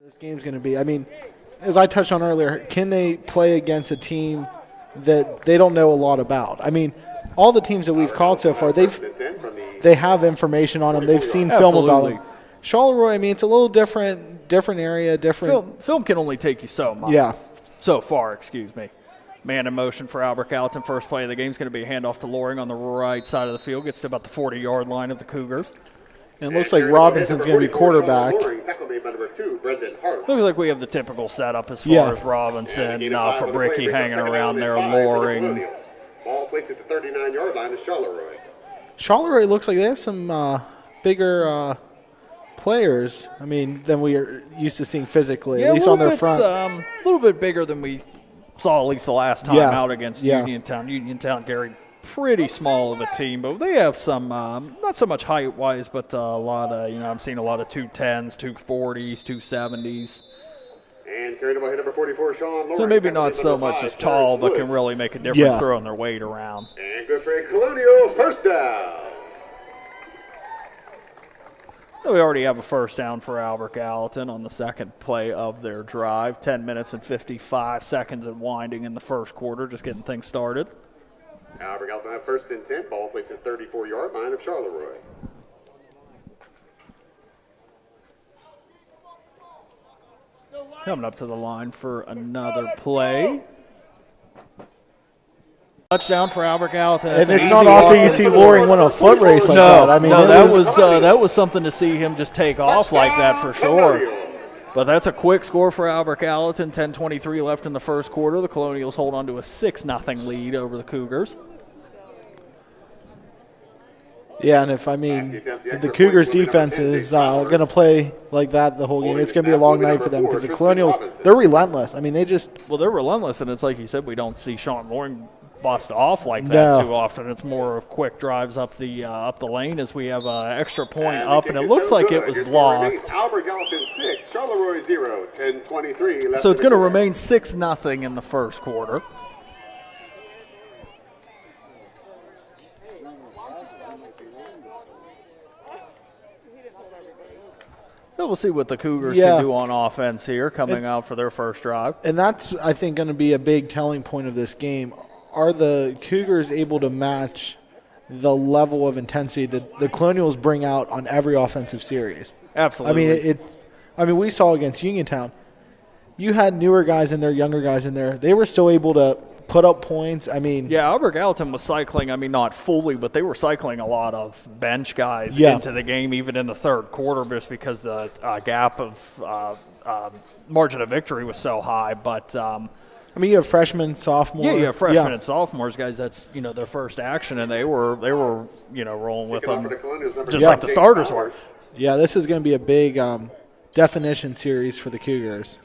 This game's going to be. I mean, as I touched on earlier, can they play against a team that they don't know a lot about? I mean, all the teams that we've called so far, they have information on them. They've seen film about them. Charleroi, I mean, it's a little different area, different. Film can only take you so much. Yeah. So far, excuse me. Man in motion for Albert Gallatin. First play of the game is going to be a handoff to Loring on the right side of the field. Gets to about the 40-yard line of the Cougars. And it looks like Robinson's going to be quarterback. Looks like we have the typical setup as far as Robinson, Fabricki hanging around there, Loring. Ball placed at the 39-yard line is Charleroi. Charleroi looks like they have some bigger players, I mean, than we are used to seeing physically, at least on their front. A little bit bigger than we saw at least the last time out against Uniontown. Uniontown carried pretty small of a team, but they have some, not so much height-wise, but a lot of, I'm seeing a lot of 210s, 240s, 270s. And carrying the ball, number 44, Sean Lawrence. So maybe not so much as tall, but can really make a difference throwing their weight around. And good for a Colonial first down. So we already have a first down for Albert Gallatin on the second play of their drive. 10 minutes and 55 seconds and winding in the first quarter, just getting things started. Albert Gallatin have first and 10, ball placed at 34-yard line of Charleroi. Coming up to the line for another play. Touchdown for Albert Gallatin. And it's not often you see Loring win a foot race like that. I mean, that was something to see him just take off like that for sure. But that's a quick score for Albert Gallatin. 10:23 left in the first quarter. The Colonials hold on to a 6-0 lead over the Cougars. Yeah, and if the Cougars defense is going to play like that the whole game, it's going to be a long night for them because the Colonials, they're relentless. I mean, they're relentless, and it's like you said, we don't see Sean Loring bust off like that too often. It's more of quick drives up the lane as we have an extra point up, and it looks like it was blocked. Albert Gallatin 6, Charleroi 0, 10:23 left. So it's going to remain 6-0 in the first quarter. So we'll see what the Cougars can do on offense here coming out for their first drive. And that's, I think, going to be a big telling point of this game. Are the Cougars able to match the level of intensity that the Colonials bring out on every offensive series? Absolutely. I mean, we saw against Uniontown. You had newer guys in there, younger guys in there. They were still able to put up points. I mean, Albert Gallatin was cycling, not fully, but they were cycling a lot of bench guys into the game, even in the third quarter, just because the gap of margin of victory was so high. But you have freshmen, sophomore. Yeah, you have freshmen and sophomores, guys. That's their first action, and they were rolling with them just like the starters were. Yeah, this is going to be a big definition series for the Cougars.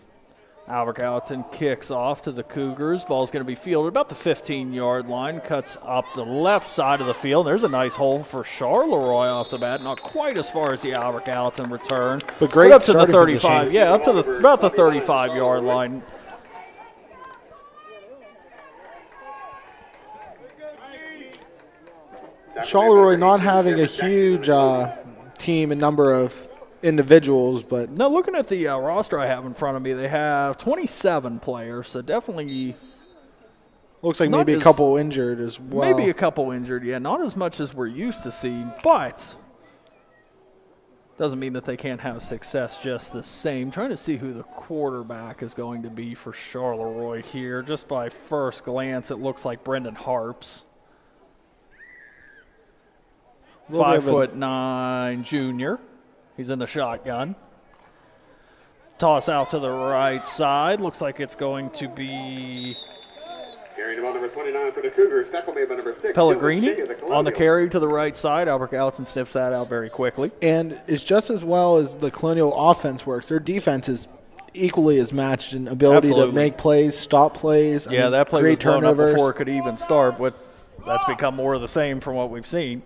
Albert Gallatin kicks off to the Cougars. Ball's going to be fielded about the 15-yard line. Cuts up the left side of the field. There's a nice hole for Charleroi off the bat. Not quite as far as the Albert Gallatin return. But great up to the 35. Position. Yeah, up to about the 35-yard line. Charleroi not having a huge team and number of individuals, but no. Looking at the roster I have in front of me, they have 27 players, so definitely looks like maybe a couple injured as well. Maybe a couple injured, not as much as we're used to seeing, but doesn't mean that they can't have success just the same. Trying to see who the quarterback is going to be for Charleroi here. Just by first glance, it looks like Brendan Harps. 5'9" junior. He's in the shotgun. Toss out to the right side. Looks like it's going to be carrying the ball, number 29 for the Cougars. Tackle made by number 6. Pellegrini on the carry to the right side. Albert Gallatin sniffs that out very quickly. And it's just as well as the Colonial offense works. Their defense is equally as matched in ability to make plays, stop plays. That play was blown up turnovers before it could even start. But that's become more of the same from what we've seen.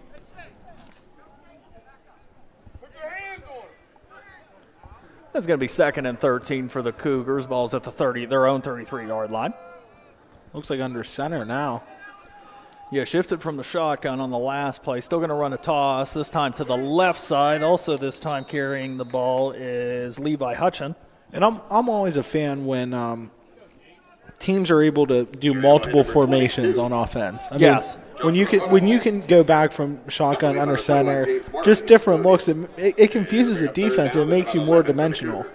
That's going to be 2nd and 13 for the Cougars. Ball's at their own 33-yard line. Looks like under center now. Yeah, shifted from the shotgun on the last play. Still going to run a toss, this time to the left side. Also this time carrying the ball is Levi Hutchin. And I'm always a fan when teams are able to do multiple formations on offense. I mean, when you can go back from shotgun under center, just different looks, it confuses the defense. It makes you more dimensional.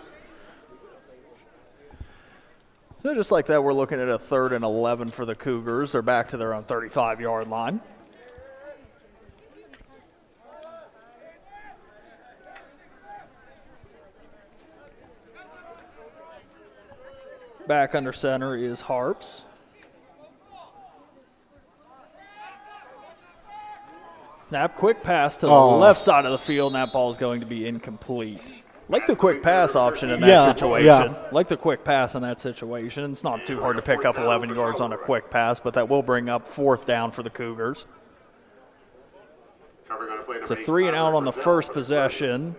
So just like that, we're looking at a 3rd and 11 for the Cougars. They're back to their own 35-yard line. Back under center is Harps. Snap, quick pass to the left side of the field, and that ball is going to be incomplete. Like the quick pass option in that situation. Yeah. Like the quick pass in that situation. It's not too hard to pick up 11 yards on a quick pass, but that will bring up 4th down for the Cougars. It's a 3 and out on the first possession.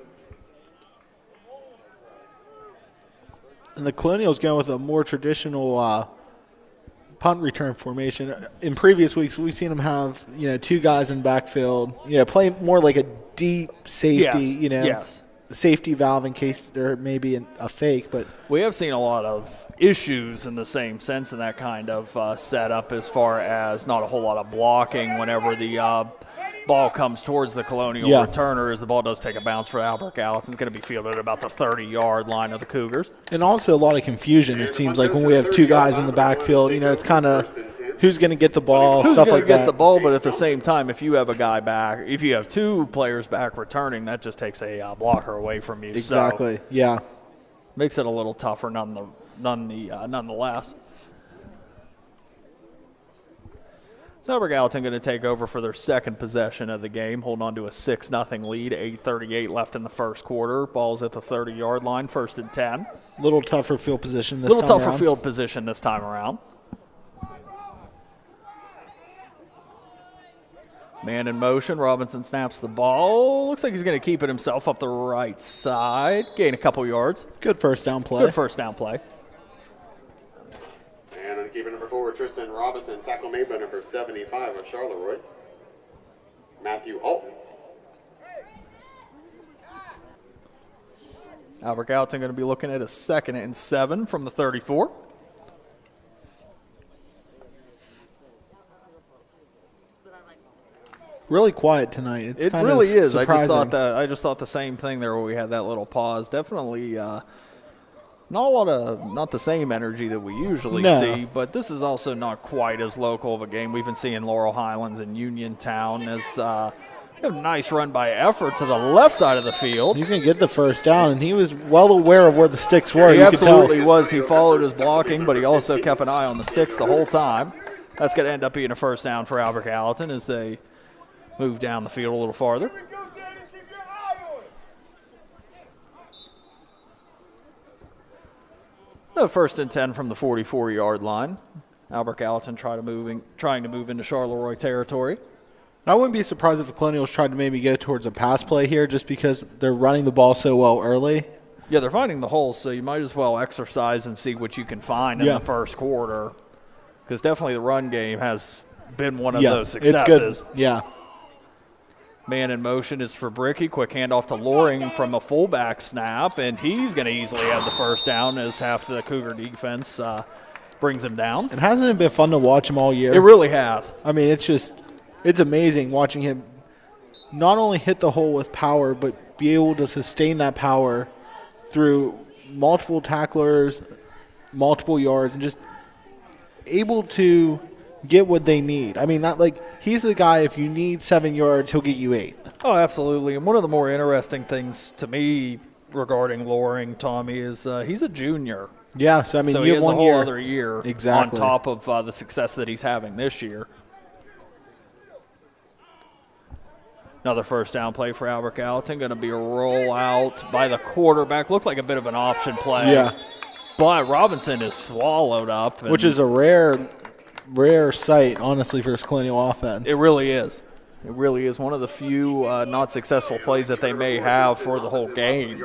And the Colonials going with a more traditional punt return formation. In previous weeks, we've seen them have 2 guys in backfield. Play more like a deep safety. Safety valve in case there may be a fake. But we have seen a lot of issues in the same sense in that kind of setup, as far as not a whole lot of blocking whenever the ball comes towards the Colonial returner, as the ball does take a bounce for Albert Gallatin. It's going to be fielded at about the 30-yard line of the Cougars. And also a lot of confusion, it seems like, when we have 2 guys in the backfield. It's kind of who's going to get the ball, stuff like that. Who's going to get the ball, but at the same time, if you have a guy back, if you have 2 players back returning, that just takes a blocker away from you. Exactly, so yeah. Makes it a little tougher nonetheless. So Albert Gallatin going to take over for their second possession of the game, holding on to a 6-0 lead, 8:38 left in the first quarter. Ball's at the 30-yard line, 1st and 10. A little tougher field position this time around. Man in motion, Robinson snaps the ball. Looks like he's going to keep it himself up the right side, gain a couple yards. Good first down play. And on keeper number 4, Tristan Robinson, tackle made by number 75 of Charleroi, Matthew Alton. Albert Gallatin going to be looking at a 2nd and 7 from the 34. Really quiet tonight. It really is. Surprising. I just thought the same thing there where we had that little pause. Definitely not the same energy that we usually see, but this is also not quite as local of a game. We've been seeing Laurel Highlands and Uniontown as a nice run by effort to the left side of the field. He's going to get the first down, and he was well aware of where the sticks were. He absolutely was. He followed his blocking, but he also kept an eye on the sticks the whole time. That's going to end up being a first down for Albert Gallatin as they move down the field a little farther. The 1st and 10 from the 44-yard line. Albert Gallatin trying to move into Charleroi territory. I wouldn't be surprised if the Colonials tried to maybe go towards a pass play here just because they're running the ball so well early. Yeah, they're finding the holes, so you might as well exercise and see what you can find in the first quarter, because definitely the run game has been one of those successes. It's good. Yeah. Man in motion is for Bricky. Quick handoff to Loring from a fullback snap, and he's going to easily have the first down as half the Cougar defense brings him down. And hasn't it been fun to watch him all year? It really has. I mean, it's amazing watching him not only hit the hole with power, but be able to sustain that power through multiple tacklers, multiple yards, and just able to get what they need. I mean, he's the guy, if you need 7 yards, he'll get you 8. Oh, absolutely. And one of the more interesting things to me regarding Loring, Tommy, is he's a junior. Yeah, so I mean, he has a whole other year exactly on top of the success that he's having this year. Another first down play for Albert Gallatin. Going to be a rollout by the quarterback. Looked like a bit of an option play. Yeah. But Robinson is swallowed up. Which is a rare sight, honestly, for this Colonial offense. It really is. It really is one of the few not successful plays that they may have for the whole game,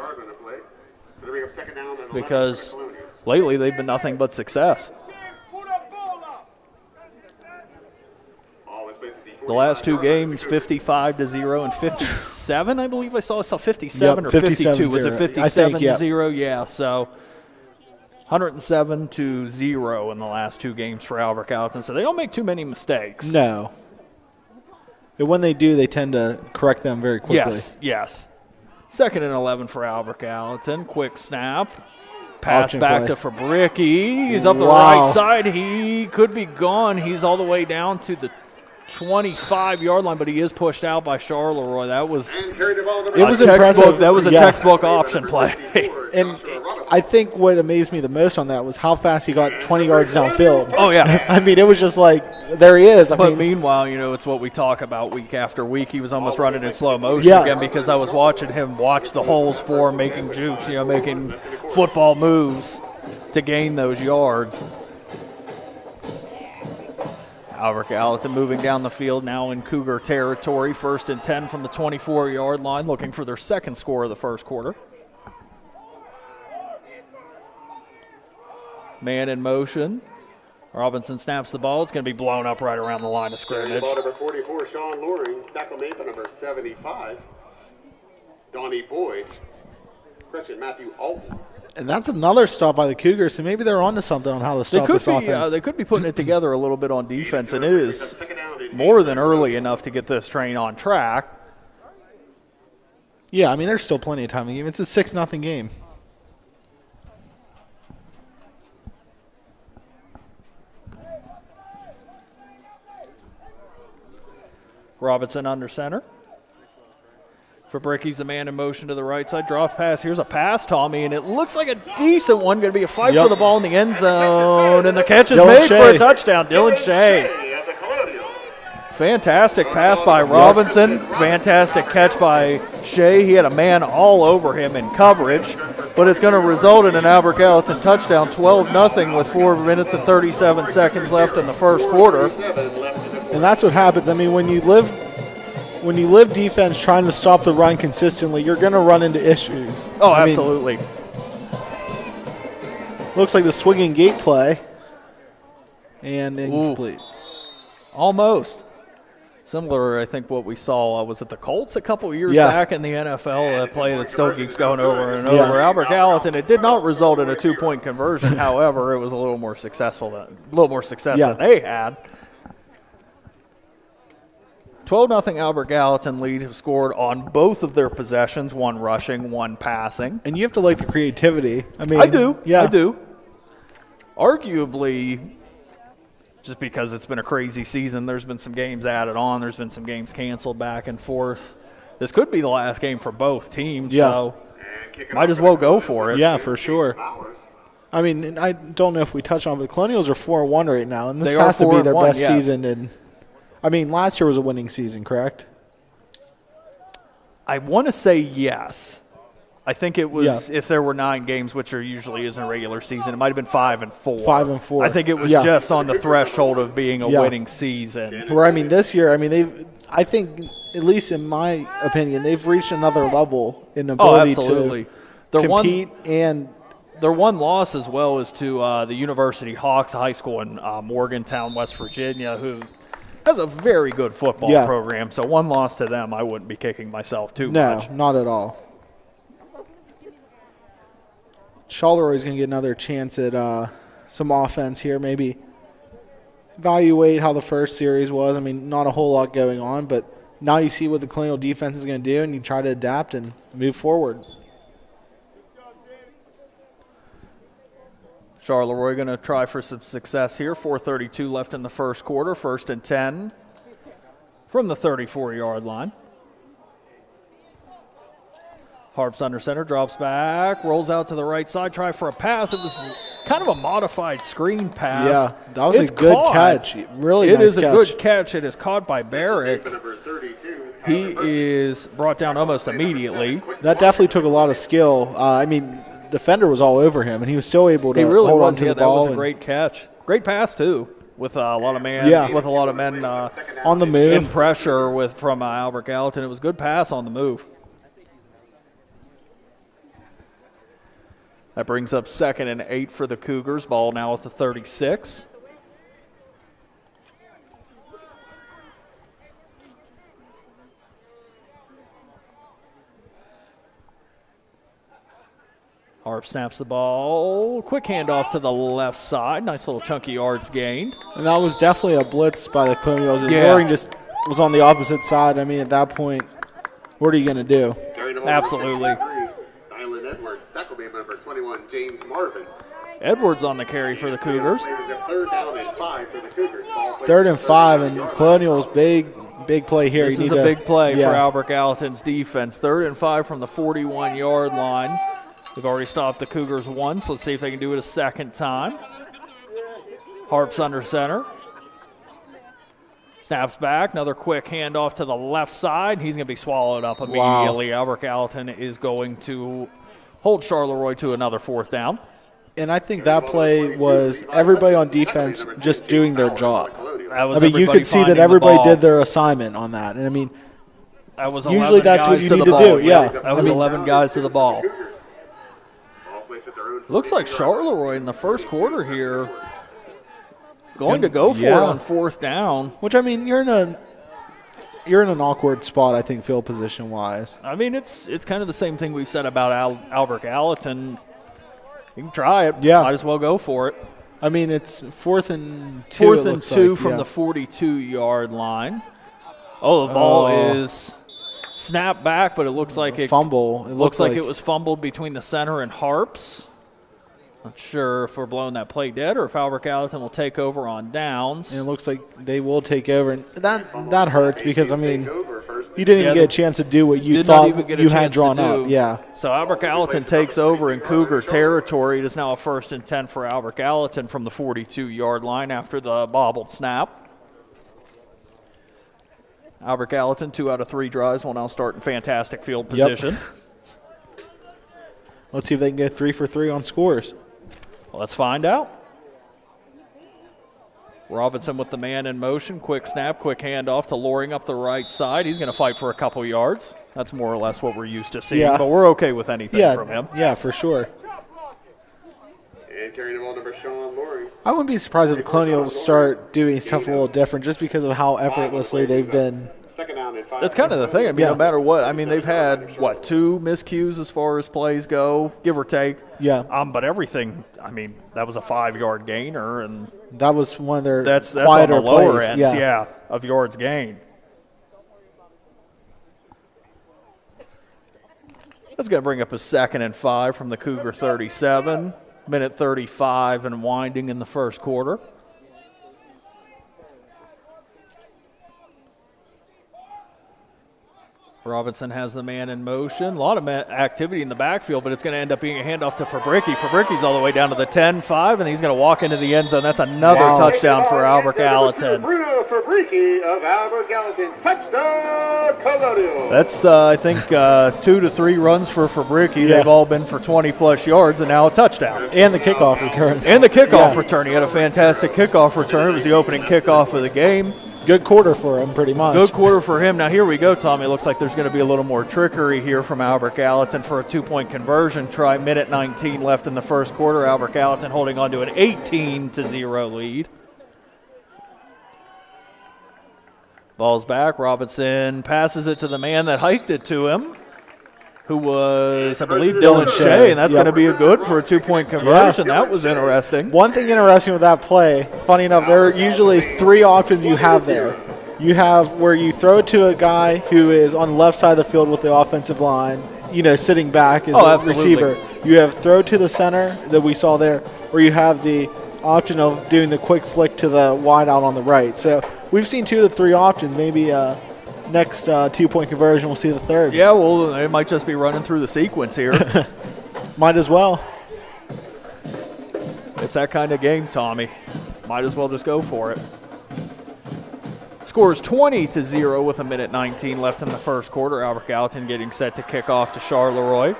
because lately they've been nothing but success. The last 2 games, 55-0 and 57, I believe I saw 57 or 52. Was it 57-0? Yeah, so 107-0 in the last 2 games for Albert Gallatin, so they don't make too many mistakes. No. And when they do, they tend to correct them very quickly. Yes. 2nd and 11 for Albert Gallatin. Quick snap. Pass Option back play. to Fabricki. He's up the Wow. right side. He could be gone. He's all the way down to the 25-yard line, but he is pushed out by Charleroi. That was And carry the ball number It was a textbook. impressive. That was a Yeah. textbook option play. And I think what amazed me the most on that was how fast he got 20 yards downfield. Oh, yeah. I mean, it was just like, there he is. I But mean, meanwhile, it's what we talk about week after week. He was almost running in slow motion Yeah. again because I was watching him watch the holes for him, making jukes, making football moves to gain those yards. Albert Gallatin moving down the field now in Cougar territory. 1st and 10 from the 24-yard line, looking for their 2nd score of the first quarter. Man in motion. Robinson snaps the ball. It's going to be blown up right around the line of Carrying the scrimmage. ball number 44, Sean Loring. Tackle made by number 75, Donnie Boyd. Correction, Matthew Alton. and that's another stop by the Cougars, so maybe they're onto something on how to stop this offense. They could be putting it together a little bit on defense, and it is more than early enough to get this train on track. Yeah, I mean, there's still plenty of time in the game. It's a 6-0 game. Robinson under center. Fabricki's the man in motion to the right side. Drop pass. Here's a pass, Tommy, and it looks like a decent one. Going to be a fight for the ball in the end zone, and the catch is made for a touchdown. Dylan Shea. Of the Colonials. Fantastic pass by Robinson. Fantastic catch by Shea. He had a man all over him in coverage, but it's going to result in an Albert Gallatin touchdown, 12-0 with 4 minutes and 37 seconds left in the first quarter. And that's what happens. I mean, when you live defense trying to stop the run consistently, you're going to run into issues. Oh, I mean, absolutely. looks like the swinging gate play. And incomplete. Almost. Similar, I think, what we saw was at the Colts a couple of years Yeah. back in the NFL, a play that still keeps going over and over. Albert Gallatin, it did not result in a 2-point conversion. However, it was a little more success than they had. 12-0 Albert Gallatin lead, have scored on both of their possessions, one rushing, one passing. And you have to like the creativity. I mean, I do. Yeah. I do. Arguably, just because it's been a crazy season, there's been some games added on. There's been some games canceled back and forth. This could be the last game for both teams, so might as well go for it. Yeah, for sure. I mean, I don't know if we touched on it, but the Colonials are 4-1 right now, and this They are has to be their 4-1, best yes. season. And I mean, last year was a winning season, correct? I want to say yes. I think it was, if there were 9 games, which there usually is in a regular season, it might have been 5-4. 5-4. I think it was just on the threshold of being a winning season. Where, I mean, this year, I mean, I think, at least in my opinion, they've reached another level in ability absolutely. to compete and their one loss as well is to the University Hawks High School in Morgantown, West Virginia, who has a very good football program. So one loss to them, I wouldn't be kicking myself too much. No, not at all. Charleroi is going to get another chance at some offense here, maybe evaluate how the first series was. I mean, not a whole lot going on, but now you see what the Colonial defense is going to do, and you try to adapt and move forward. Charleroi going to try for some success here. 4:32 left in the first quarter. 1st and 10 from the 34-yard line. Harps under center, drops back, rolls out to the right side, try for a pass. It was kind of a modified screen pass. Yeah, that was a good catch. Really It nice is a good catch. It is caught by Barrick. He is brought down almost immediately. That definitely took a lot of skill. I mean, defender was all over him, and he was still able to hold on to the ball. That was a great catch. Great pass, too, with a lot of men on the move. In pressure from Albert Gallatin. It was a good pass on the move. That brings up 2nd and 8 for the Cougars. Ball now at the 36. Harp snaps the ball. Quick handoff to the left side. Nice little chunky yards gained. And that was definitely a blitz by the Colonials. And Yeah. Loring just was on the opposite side. I mean, at that point, what are you going to do? Absolutely. Dylan Edwards, tackle man number 21, James Marvin. Edwards on the carry for the Cougars. Third down and 5 for the Cougers. 3rd and 5, and Colonials big play here. This You is need a to- big play yeah. for Albert Gallatin's defense. 3rd and 5 from the 41-yard line. They've already stopped the Cougars once. Let's see if they can do it a second time. Harp's under center. Snaps back. Another quick handoff to the left side. He's going to be swallowed up immediately. Albert Gallatin is going to hold Charleroi to another 4th down. And I think that play was everybody on defense just doing their job. That was I mean, you everybody could see that finding the everybody ball. did their assignment on that. And I mean, That was usually 11 that's what guys you to need the to ball. do, yeah. That was 11 guys to the ball. Looks like Charleroi in the first quarter here going to go for it on 4th down. which I mean, you're in an awkward spot, I think, field position wise. I mean, it's kind of the same thing we've said about Albert Gallatin. You can try it. Yeah. Might as well go for it. I mean, it's 4th and 2. 4th it and looks 2 like, from yeah. the 42-yard line. Oh, the ball is snapped back, but it looks like it fumble. It looks like it was fumbled between the center and Harps. Not sure if we're blowing that play dead or if Albert Gallatin will take over on downs. And it looks like they will take over. And that hurts because, I mean, you didn't even get a chance to do what you Did not even thought get a you had chance to drawn do. up. Yeah. So Albert Gallatin takes over in Cougar territory. It is now a 1st and 10 for Albert Gallatin from the 42-yard line after the bobbled snap. Albert Gallatin, 2 out of 3 drives, will now start in fantastic field position. Let's see if they can get 3 for 3 on scores. Let's find out. Robinson with the man in motion. Quick snap, quick handoff to Loring up the right side. He's going to fight for a couple yards. That's more or less what we're used to seeing, but we're okay with anything from him. Yeah, for sure. And carrying the ball, number Sean Loring. I wouldn't be surprised if the Colonials start doing stuff a little different just because of how effortlessly they've been. Second down and 5. That's kind of the thing. I mean, no matter what, I mean, they've had, 2 miscues as far as plays go, give or take. Yeah. But everything, I mean, that was a 5-yard gainer, and That was one of their that's on quieter the lower plays. ends, of yards gained. That's going to bring up a 2nd and 5 from the Cougar 37. Minute 35 and winding in the first quarter. Robinson has the man in motion. A lot of activity in the backfield, but it's going to end up being a handoff to Fabricki. Fabricki's all the way down to the 10-5, and he's going to walk into the end zone. That's another touchdown for Albert Gallatin. Bruno Fabricki of Albert Gallatin. Touchdown, Colonials. That's, I think, 2 to 3 runs for Fabricki. They've all been for 20-plus yards, and now a touchdown. And the kickoff return. And the kickoff return. He had a fantastic kickoff return. It was the opening kickoff of the game. Good quarter for him, pretty much. Good quarter for him. Now, here we go, Tommy. It looks like there's going to be a little more trickery here from Albert Gallatin for a 2-point conversion try. Minute 19 left in the first quarter. Albert Gallatin holding on to an 18-0 lead. Ball's back. Robinson passes it to the man that hiked it to him, who was, I believe, Dylan Shea, and that's going to be a good for a 2-point conversion. That was interesting. One thing interesting with that play, funny enough, there are usually 3 options you have there. You have where you throw it to a guy who is on the left side of the field with the offensive line, sitting back as a receiver. You have throw to the center that we saw there, or you have the option of doing the quick flick to the wide out on the right. So we've seen 2 of the 3 options. Maybe next 2-point conversion, we'll see the 3rd. Yeah, well, they might just be running through the sequence here. Might as well. It's that kind of game, Tommy. Might as well just go for it. Scores 20-0 with a minute 19 left in the first quarter. Albert Gallatin getting set to kick off to Charleroi.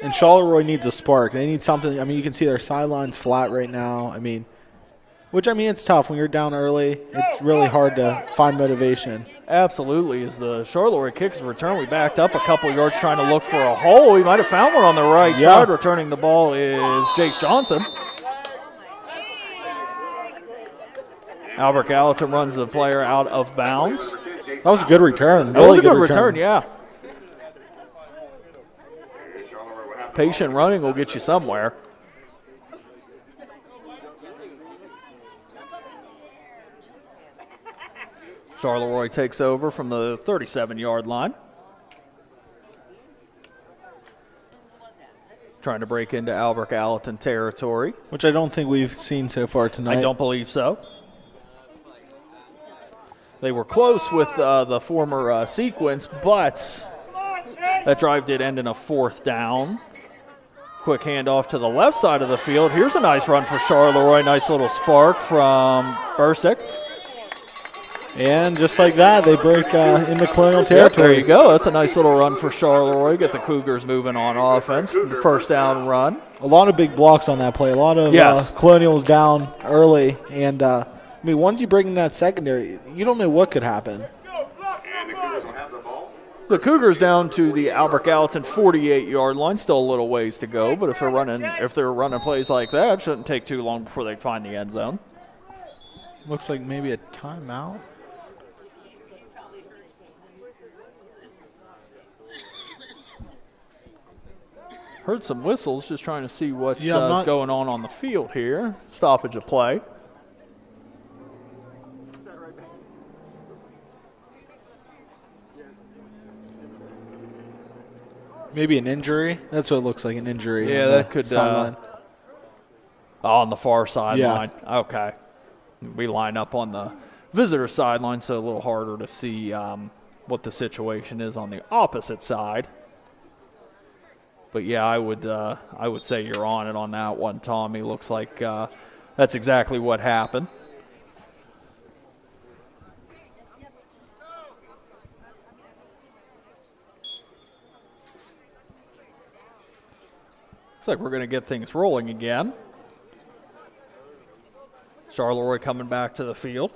And Charleroi needs a spark. They need something. I mean, you can see their sidelines flat right now. I mean, it's tough when you're down early. It's really hard to find motivation. Absolutely. As the Charleroi kicks a return, we backed up a couple yards trying to look for a hole. We might have found one on the right side. Returning the ball is Jace Johnson. Albert Gallatin runs the player out of bounds. That was a good return. That was a good return, yeah. Patient running will get you somewhere. Charleroi takes over from the 37-yard line. Trying to break into Albert Gallatin territory. Which I don't think we've seen so far tonight. I don't believe so. They were close with the former sequence, but that drive did end in a 4th down. Quick handoff to the left side of the field. Here's a nice run for Charleroi. Nice little spark from Bursick. And just like that, they break into Colonial territory. Yep, there you go. That's a nice little run for Charleroi. Get the Cougars moving on offense. First down run. A lot of big blocks on that play. A lot of Colonials down early. And, I mean, once you bring in that secondary, you don't know what could happen. The Cougars down to the Albert Gallatin 48-yard line. Still a little ways to go, but if they're running plays like that, it shouldn't take too long before they find the end zone. Looks like maybe a timeout. Heard some whistles, just trying to see what's going on the field here. Stoppage of play. Maybe an injury. That's what it looks like, an injury. Yeah, that could. On the far sideline. Yeah. Okay. We line up on the visitor sideline, so a little harder to see what the situation is on the opposite side. But yeah, I would say you're on it on that one, Tommy. Looks like that's exactly what happened. Looks like we're going to get things rolling again. Charleroi coming back to the field.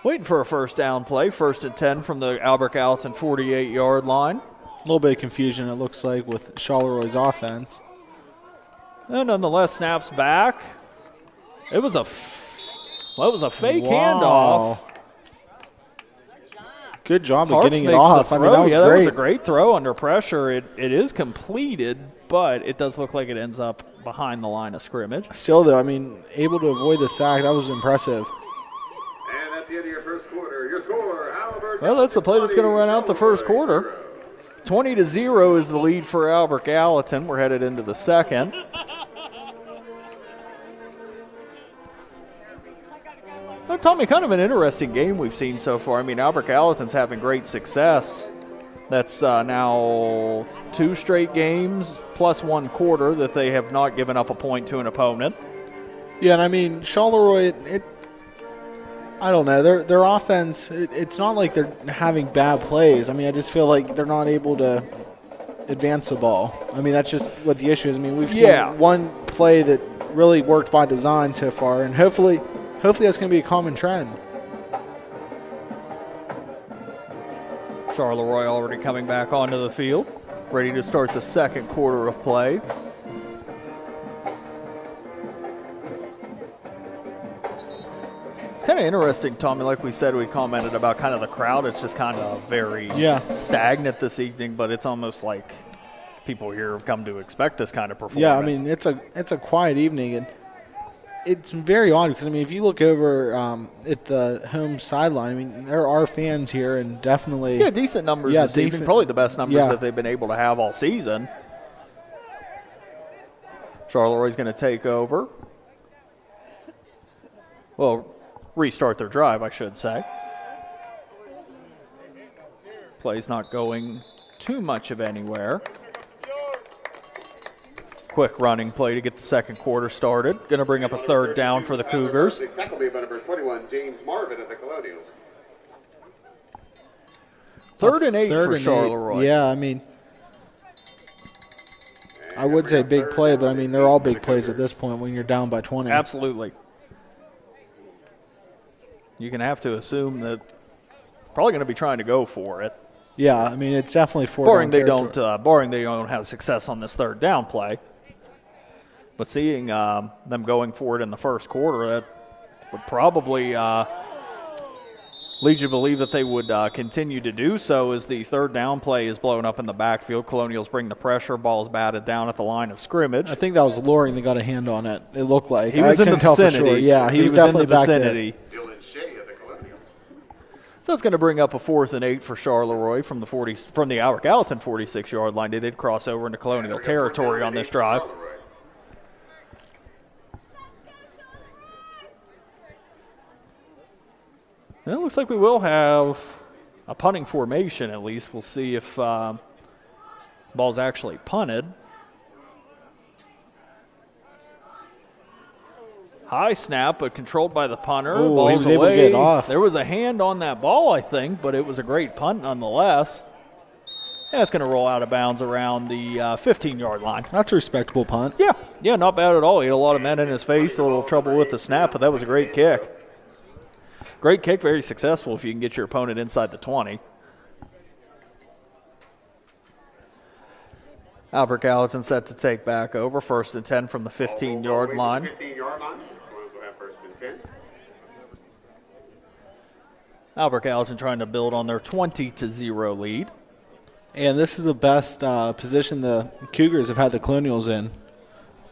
Waiting for a first down play. 1st and 10 from the Albert Gallatin 48-yard line. A little bit of confusion, it looks like, with Charleroi's offense. And nonetheless, snaps back. It was a fake handoff. Good job of Harps getting it off. I mean, that was great. That was a great throw under pressure. It is completed, but it does look like it ends up behind the line of scrimmage. Still, though, I mean, able to avoid the sack, that was impressive. And that's the end of your first quarter. Your score, Albert. Well, that's the play that's going to run out the first quarter. 20-0 is the lead for Albert Gallatin. We're headed into the second. Well, Tommy, kind of an interesting game we've seen so far. I mean, Albert Gallatin's having great success. That's now 2 straight games plus 1 quarter that they have not given up a point to an opponent. Yeah, and I mean, Charleroi, I don't know. Their offense, it's not like they're having bad plays. I mean, I just feel like they're not able to advance the ball. I mean, that's just what the issue is. I mean, we've seen one play that really worked by design so far, and hopefully that's going to be a common trend. Charleroi already coming back onto the field, ready to start the second quarter of play. It's kind of interesting, Tommy, like we said, we commented about kind of the crowd. It's just kind of very stagnant this evening, but it's almost like people here have come to expect this kind of performance. Yeah, I mean, it's a quiet evening, and it's very odd because, I mean, if you look over at the home sideline, I mean, there are fans here and definitely. Yeah, decent numbers this evening. Probably the best numbers that they've been able to have all season. Charleroi's going to take over. Well, restart their drive, I should say. Play's not going too much of anywhere. Quick running play to get the second quarter started. Going to bring up a third down for the Cougars. Tackle made by number 21, James Marvin at the Colonials. 3rd and 8 for Charleroi. Yeah, I mean, I would say big play, but I mean, they're all big plays at this point when you're down by 20. Absolutely. You can have to assume that probably going to be trying to go for it. Yeah, I mean, it's definitely barring they don't have success on this third down play. But seeing them going for it in the first quarter, that would probably lead you to believe that they would continue to do so as the third down play is blown up in the backfield. Colonials bring the pressure. Ball's batted down at the line of scrimmage. I think that was Loring that got a hand on it. It looked like. He was in the vicinity. Sure. Yeah, he was definitely in the vicinity. back Dylan Shea of the Colonials. So it's going to bring up a 4th and 8 for Charleroi from the Albert Gallatin 46-yard line. They did cross over into Colonial territory on this drive. And it looks like we will have a punting formation at least. We'll see if ball's actually punted. High snap, but controlled by the punter. Ooh, Ball's he was away. able to get off. There was a hand on that ball, I think, but it was a great punt nonetheless. And it's going to roll out of bounds around the 15-yard line. That's a respectable punt. Yeah, not bad at all. He had a lot of men in his face, a little trouble with the snap, but that was a great kick. Great kick, very successful if you can get your opponent inside the 20. Albert Gallatin set to take back over. 1st and 10 from the 15-yard line. 15-yard line. Colonials will have 1st and 10. Albert Gallatin trying to build on their 20-0 lead. And this is the best position the Cougars have had the Colonials in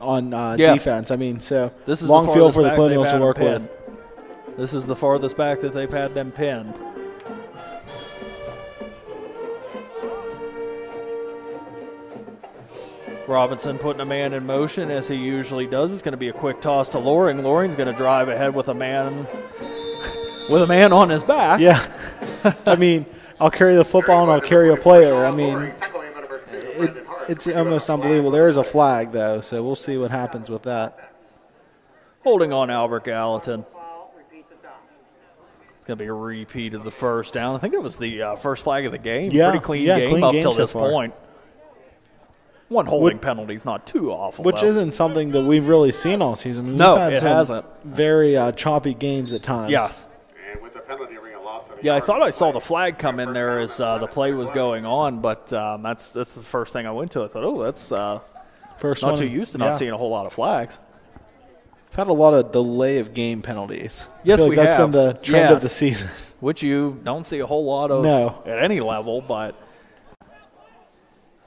on Yes. defense. I mean, so This is long the field for the farthest back Colonials they've to had work them with. pinned. This is the farthest back that they've had them pinned. Robinson putting a man in motion as he usually does. It's going to be a quick toss to Loring. Loring's going to drive ahead with a man on his back. Yeah. I mean, I'll carry the football and I'll carry a player. I mean, it's almost unbelievable. There is a flag, though, so we'll see what happens with that. Holding on Albert Gallatin. It's going to be a repeat of the first down. I think it was the first flag of the game. Yeah, Pretty clean yeah, game clean up game till so this far. point. One holding penalty is not too awful, Which though. isn't something that we've really seen all season. We've No, had it some hasn't. very choppy games at times. Yes. And with the penalty ring, a loss of a Yeah, I yard thought on I saw play. the flag come in there as the play was going on, but that's the first thing I went to. I thought, oh, that's First not one, too used to yeah. not seeing a whole lot of flags. We've had a lot of delay of game penalties. Yes, I feel like we that's have. been the trend of the Yes. season. Which you don't see a whole lot of No. at any level, but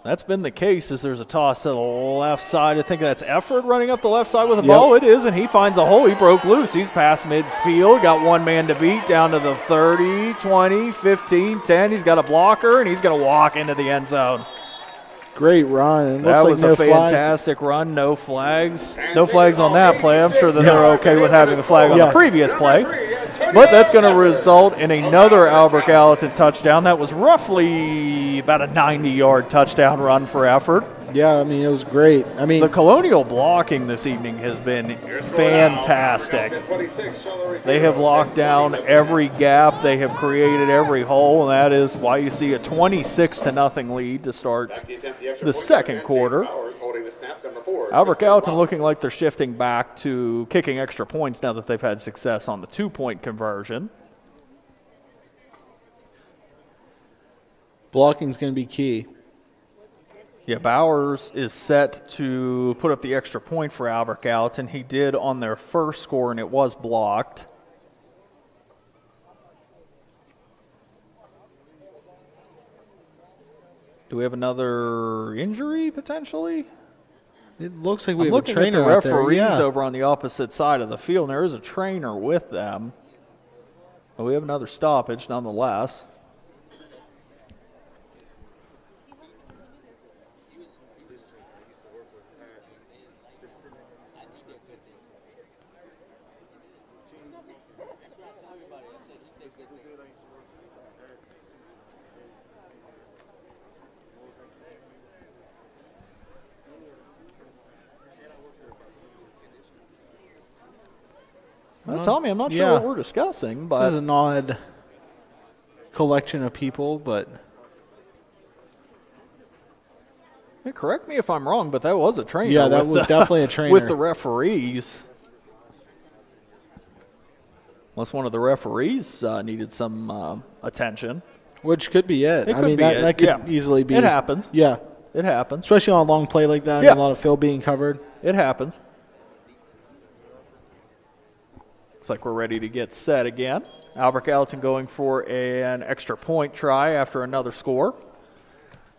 that's been the case as there's a toss to the left side. I think that's Efford running up the left side with the Yep. ball. It is, and he finds a hole. He broke loose. He's past midfield, got one man to beat down to the 30, 20, 15, 10. He's got a blocker, and he's going to walk into the end zone. Great run. It looks That like was no a flags. fantastic run. No flags. No flags on that play. I'm sure that they're okay with having the flag on Yeah. the previous play. But that's going to result in another Albert Gallatin touchdown. That was roughly about a 90-yard touchdown run for effort. Yeah, I mean, it was great. I mean, The Colonial blocking this evening has been fantastic. They have locked down every gap. They have created every hole, and that is why you see a 26-0 lead to start the second quarter. Albert Gallatin looking like they're shifting back to kicking extra points now that they've had success on the two-point conversion. blocking's going to be key. Yeah, Bowers is set to put up the extra point for Albert Gallatin. He did on their first score, and it was blocked. Do we have another injury potentially? It looks like we I'm have a looking at trainer the out there. referees Yeah. over on the opposite side of the field, and there is a trainer with them. But we have another stoppage nonetheless. Well, Tommy, I'm not sure yeah. what we're discussing, but This is an odd collection of people, but Hey, correct me if I'm wrong, but that was a trainer. yeah, that with was definitely a trainer. with the referees. Unless one of the referees needed some attention. Which could be it. It I could mean, be that it, could yeah. easily be. It happens. Yeah. It happens. Especially on a long play like that. Yeah. And a lot of field being covered. It happens. Looks like we're ready to get set again. Albert Gallatin going for an extra point try after another score.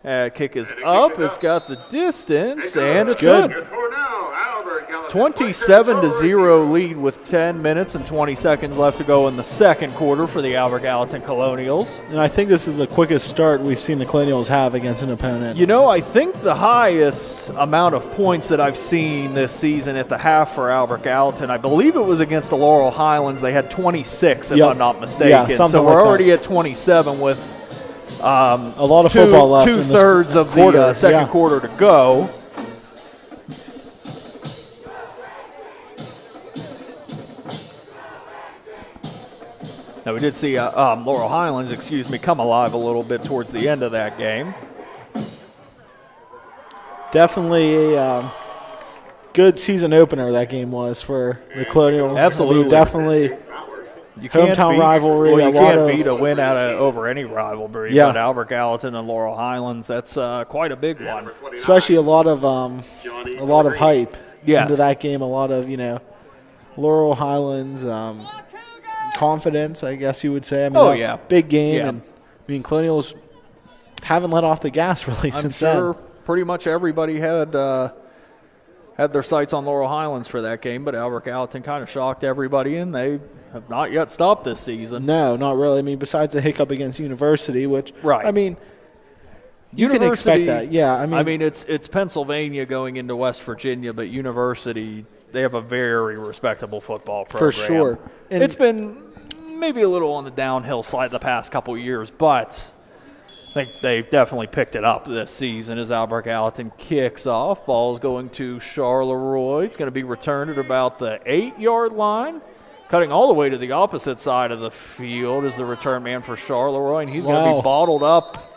Kick is up. It's got the distance, and it's good. 27-0 lead with 10 minutes and 20 seconds left to go in the second quarter for the Albert Gallatin Colonials. And I think this is the quickest start we've seen the Colonials have against an opponent. You know, I think the highest amount of points that I've seen this season at the half for Albert Gallatin, I believe it was against the Laurel Highlands. They had 26, if I'm not mistaken. Yeah, so we're already at 27 with a lot of football left. Two-thirds of the second quarter to go. Now, we did see Laurel Highlands, come alive a little bit towards the end of that game. Definitely a good season opener that game was for the Colonials. Absolutely. I mean, definitely hometown rivalry. Well, you can't beat a win over any rivalry. Yeah. But Albert Gallatin and Laurel Highlands, that's quite a big one. Especially a lot of hype into that game. A lot of, Laurel Highlands confidence, I guess you would say. I mean, big game. Yeah. And Colonials haven't let off the gas really since then. Pretty much everybody had their sights on Laurel Highlands for that game, but Albert Gallatin kind of shocked everybody, and they have not yet stopped this season. No, not really. I mean, besides the hiccup against University, which, right. I mean, you can expect that. Yeah, I mean, it's Pennsylvania going into West Virginia, but University, they have a very respectable football program. For sure. And it's been maybe a little on the downhill slide the past couple of years, but I think they've definitely picked it up this season as Albert Gallatin kicks off. Ball's going to Charleroi. It's going to be returned at about the 8-yard line. Cutting all the way to the opposite side of the field is the return man for Charleroi, and he's going to be bottled up.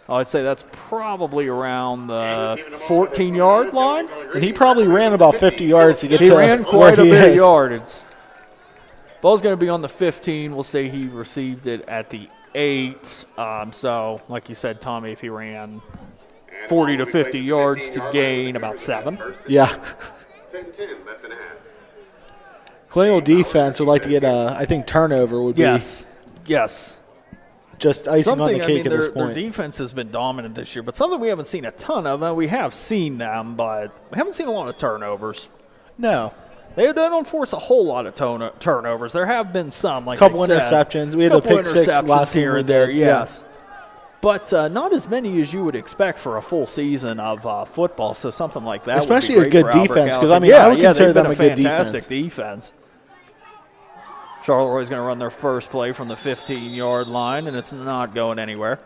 I'd say that's probably around the 14-yard line. And he probably ran about 50 yards to get to where he is. He ran quite a bit of yardage. Ball's going to be on the 15. We'll say he received it at the 8. So, like you said, Tommy, if he ran 40 to 50 yards to gain about 7. Yeah. 10-10 left and a half. Colonial defense would like to get I think turnover would be. Yes. Just icing on the cake at this point. Their defense has been dominant this year, but something we haven't seen a ton of. We have seen them, but we haven't seen a lot of turnovers. No. They don't force a whole lot of turnovers. There have been some, like a couple interceptions. We had the pick 6 last here game and there, yes. But not as many as you would expect for a full season of football. So something like that, especially would be a great good for defense, because I would consider them a good fantastic defense. Charleroi is going to run their first play from the 15-yard line, and it's not going anywhere.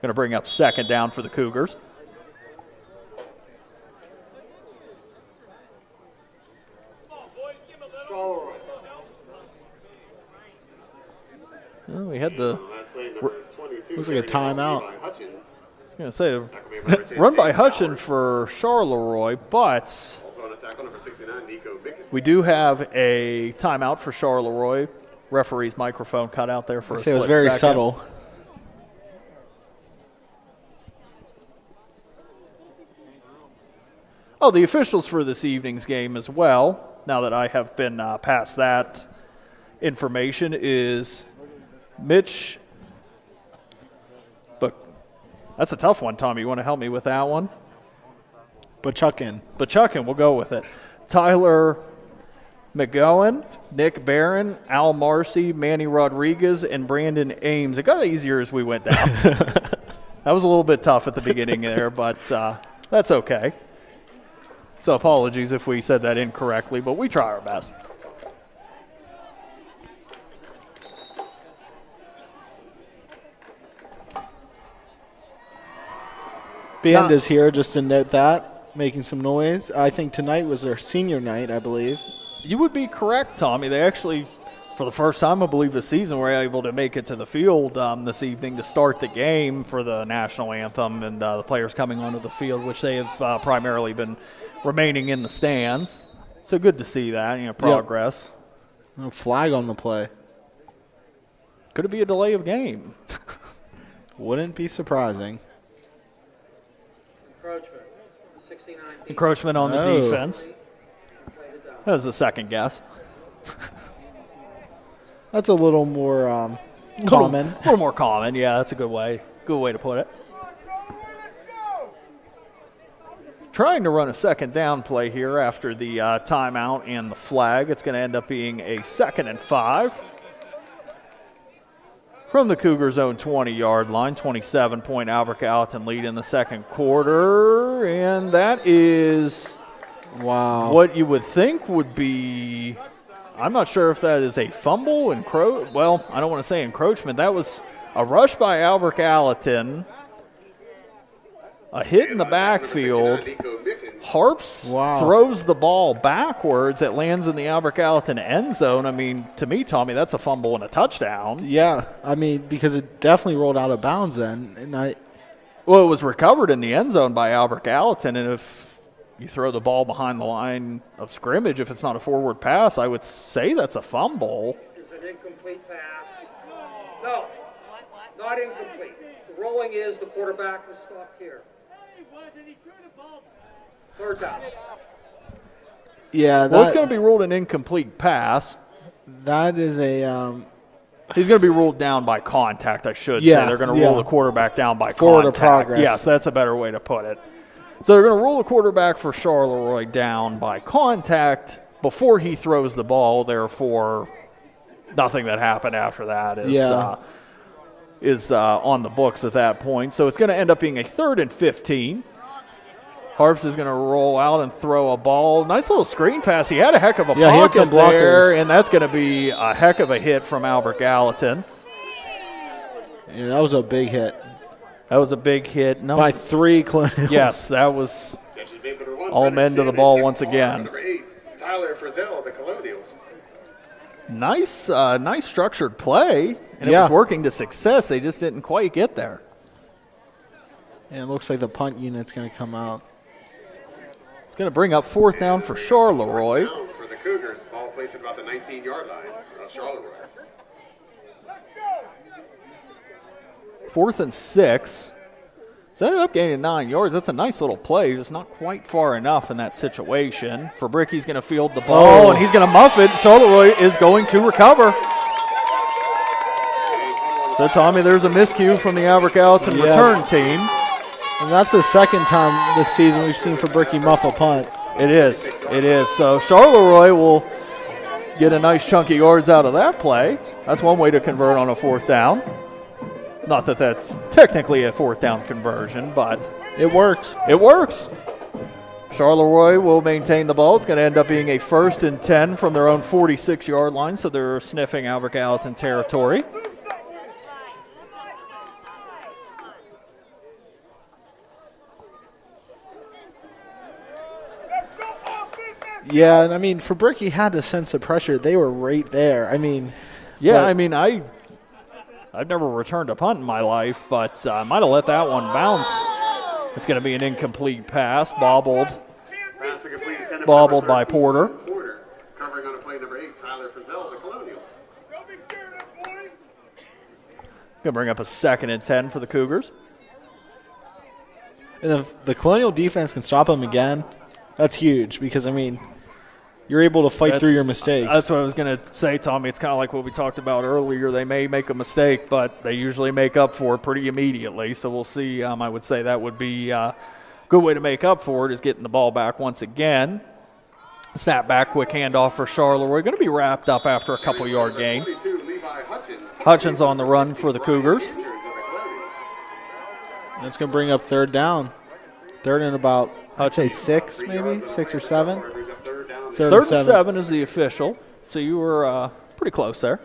Going to bring up second down for the Cougars. Well, we had the looks like a timeout. I was going to say run by Hutchin for Charleroi, but we do have a timeout for Charleroi. Referee's microphone cut out there for a split second. It was very second. subtle. Oh, the officials for this evening's game as well, now that I have been past that information, is Mitch. But that's a tough one, Tommy. You want to help me with that one? Bachuckin, we'll go with it. Tyler McGowan, Nick Barron, Al Marcy, Manny Rodriguez, and Brandon Ames. It got easier as we went down. That was a little bit tough at the beginning there, but that's okay. So apologies if we said that incorrectly, but we try our best. Band is here, just to note that, making some noise. I think tonight was their senior night, I believe. You would be correct, Tommy. They actually, for the first time, I believe, this season, were able to make it to the field this evening to start the game for the national anthem, and the players coming onto the field, which they have primarily been remaining in the stands. So good to see that, progress. Yep. No flag on the play. Could it be a delay of game? Wouldn't be surprising. Encroachment on the Oh. defense. That was a second guess. That's a little more common. A little more common. Yeah, that's a good way to put it. Trying to run a second down play here after the timeout and the flag. It's going to end up being a 2nd and 5. From the Cougars' own 20-yard line, 27-point Albert Gallatin lead in the second quarter. And that is what you would think would be, I'm not sure if that is a fumble, well, I don't want to say encroachment. That was a rush by Albert Gallatin, a hit in the backfield. Harps throws the ball backwards. It lands in the Albert Gallatin end zone. I mean, to me, Tommy, that's a fumble and a touchdown. Yeah, I mean, because it definitely rolled out of bounds then. Well, it was recovered in the end zone by Albert Gallatin, and if you throw the ball behind the line of scrimmage, if it's not a forward pass, I would say that's a fumble. It's an incomplete pass. No, not incomplete. The rolling is the quarterback was stopped here. Third down. Yeah, well, it's going to be ruled an incomplete pass. That is a he's going to be ruled down by contact, I should say. They're going to rule the quarterback down by forward contact. Of progress. Yes, that's a better way to put it. So they're going to rule the quarterback for Charleroi down by contact before he throws the ball. Therefore, nothing that happened after that is on the books at that point. So it's going to end up being a 3rd and 15. Harps is going to roll out and throw a ball. Nice little screen pass. He had a heck of a pocket there, and that's going to be a heck of a hit from Albert Gallatin. Yeah, that was a big hit. That was a big hit. By 3 Colonials. Yes, that was all men to the ball once again. Tyler Frizzell, the Colonials. Nice structured play, and it was working to success. They just didn't quite get there. And it looks like the punt unit's going to come out. It's going to bring up 4th down for Charleroi. For the Cougars, ball placed at about the 19-yard line of Charleroi. 4th and 6. So ended up gaining 9 yards. That's a nice little play, just not quite far enough in that situation. Fabricki's going to field the ball, and he's going to muff it. Charleroi is going to recover. So, Tommy, there's a miscue from the Albert Gallatin return team. And that's the second time this season we've seen Fabricki muff a punt. It is. So Charleroi will get a nice chunk of yards out of that play. That's one way to convert on a 4th down. Not that that's technically a 4th down conversion, but it works. It works. Charleroi will maintain the ball. It's going to end up being a 1st and 10 from their own 46-yard line, so they're sniffing Albert Gallatin territory. Yeah, and I mean, Fabricki had to sense the pressure. They were right there. I mean, I've never returned a punt in my life, but I might have let that one bounce. It's going to be an incomplete pass, bobbled by Porter. Covering on a play number 8, Tyler Frizzell, the Colonials. Going to bring up a 2nd and 10 for the Cougars. And if the Colonial defense can stop them again, that's huge because, I mean, you're able to fight through your mistakes. That's what I was going to say, Tommy. It's kind of like what we talked about earlier. They may make a mistake, but they usually make up for it pretty immediately. So we'll see. I would say that would be a good way to make up for it is getting the ball back once again. Snap back, quick handoff for Charleroi. Going to be wrapped up after a couple-yard gain. Hutchins on the run for the Cougars. That's going to bring up 3rd down. 3rd and about, I'd say 6 maybe, 6 or 7. 3rd and 7 is the official, so you were pretty close there.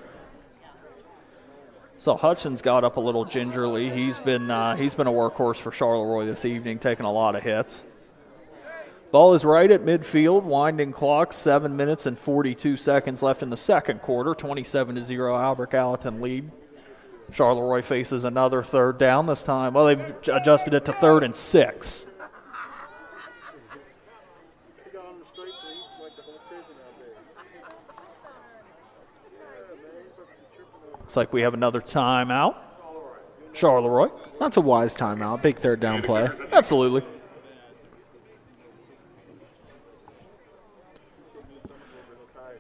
So Hutchins got up a little gingerly. He's been a workhorse for Charleroi this evening, taking a lot of hits. Ball is right at midfield, winding clock, 7 minutes and 42 seconds left in the second quarter, 27-0 Albert Gallatin lead. Charleroi faces another 3rd down this time. Well, they've adjusted it to 3rd and 6. Looks like we have another timeout. Charleroi. That's a wise timeout. Big 3rd down play. Absolutely.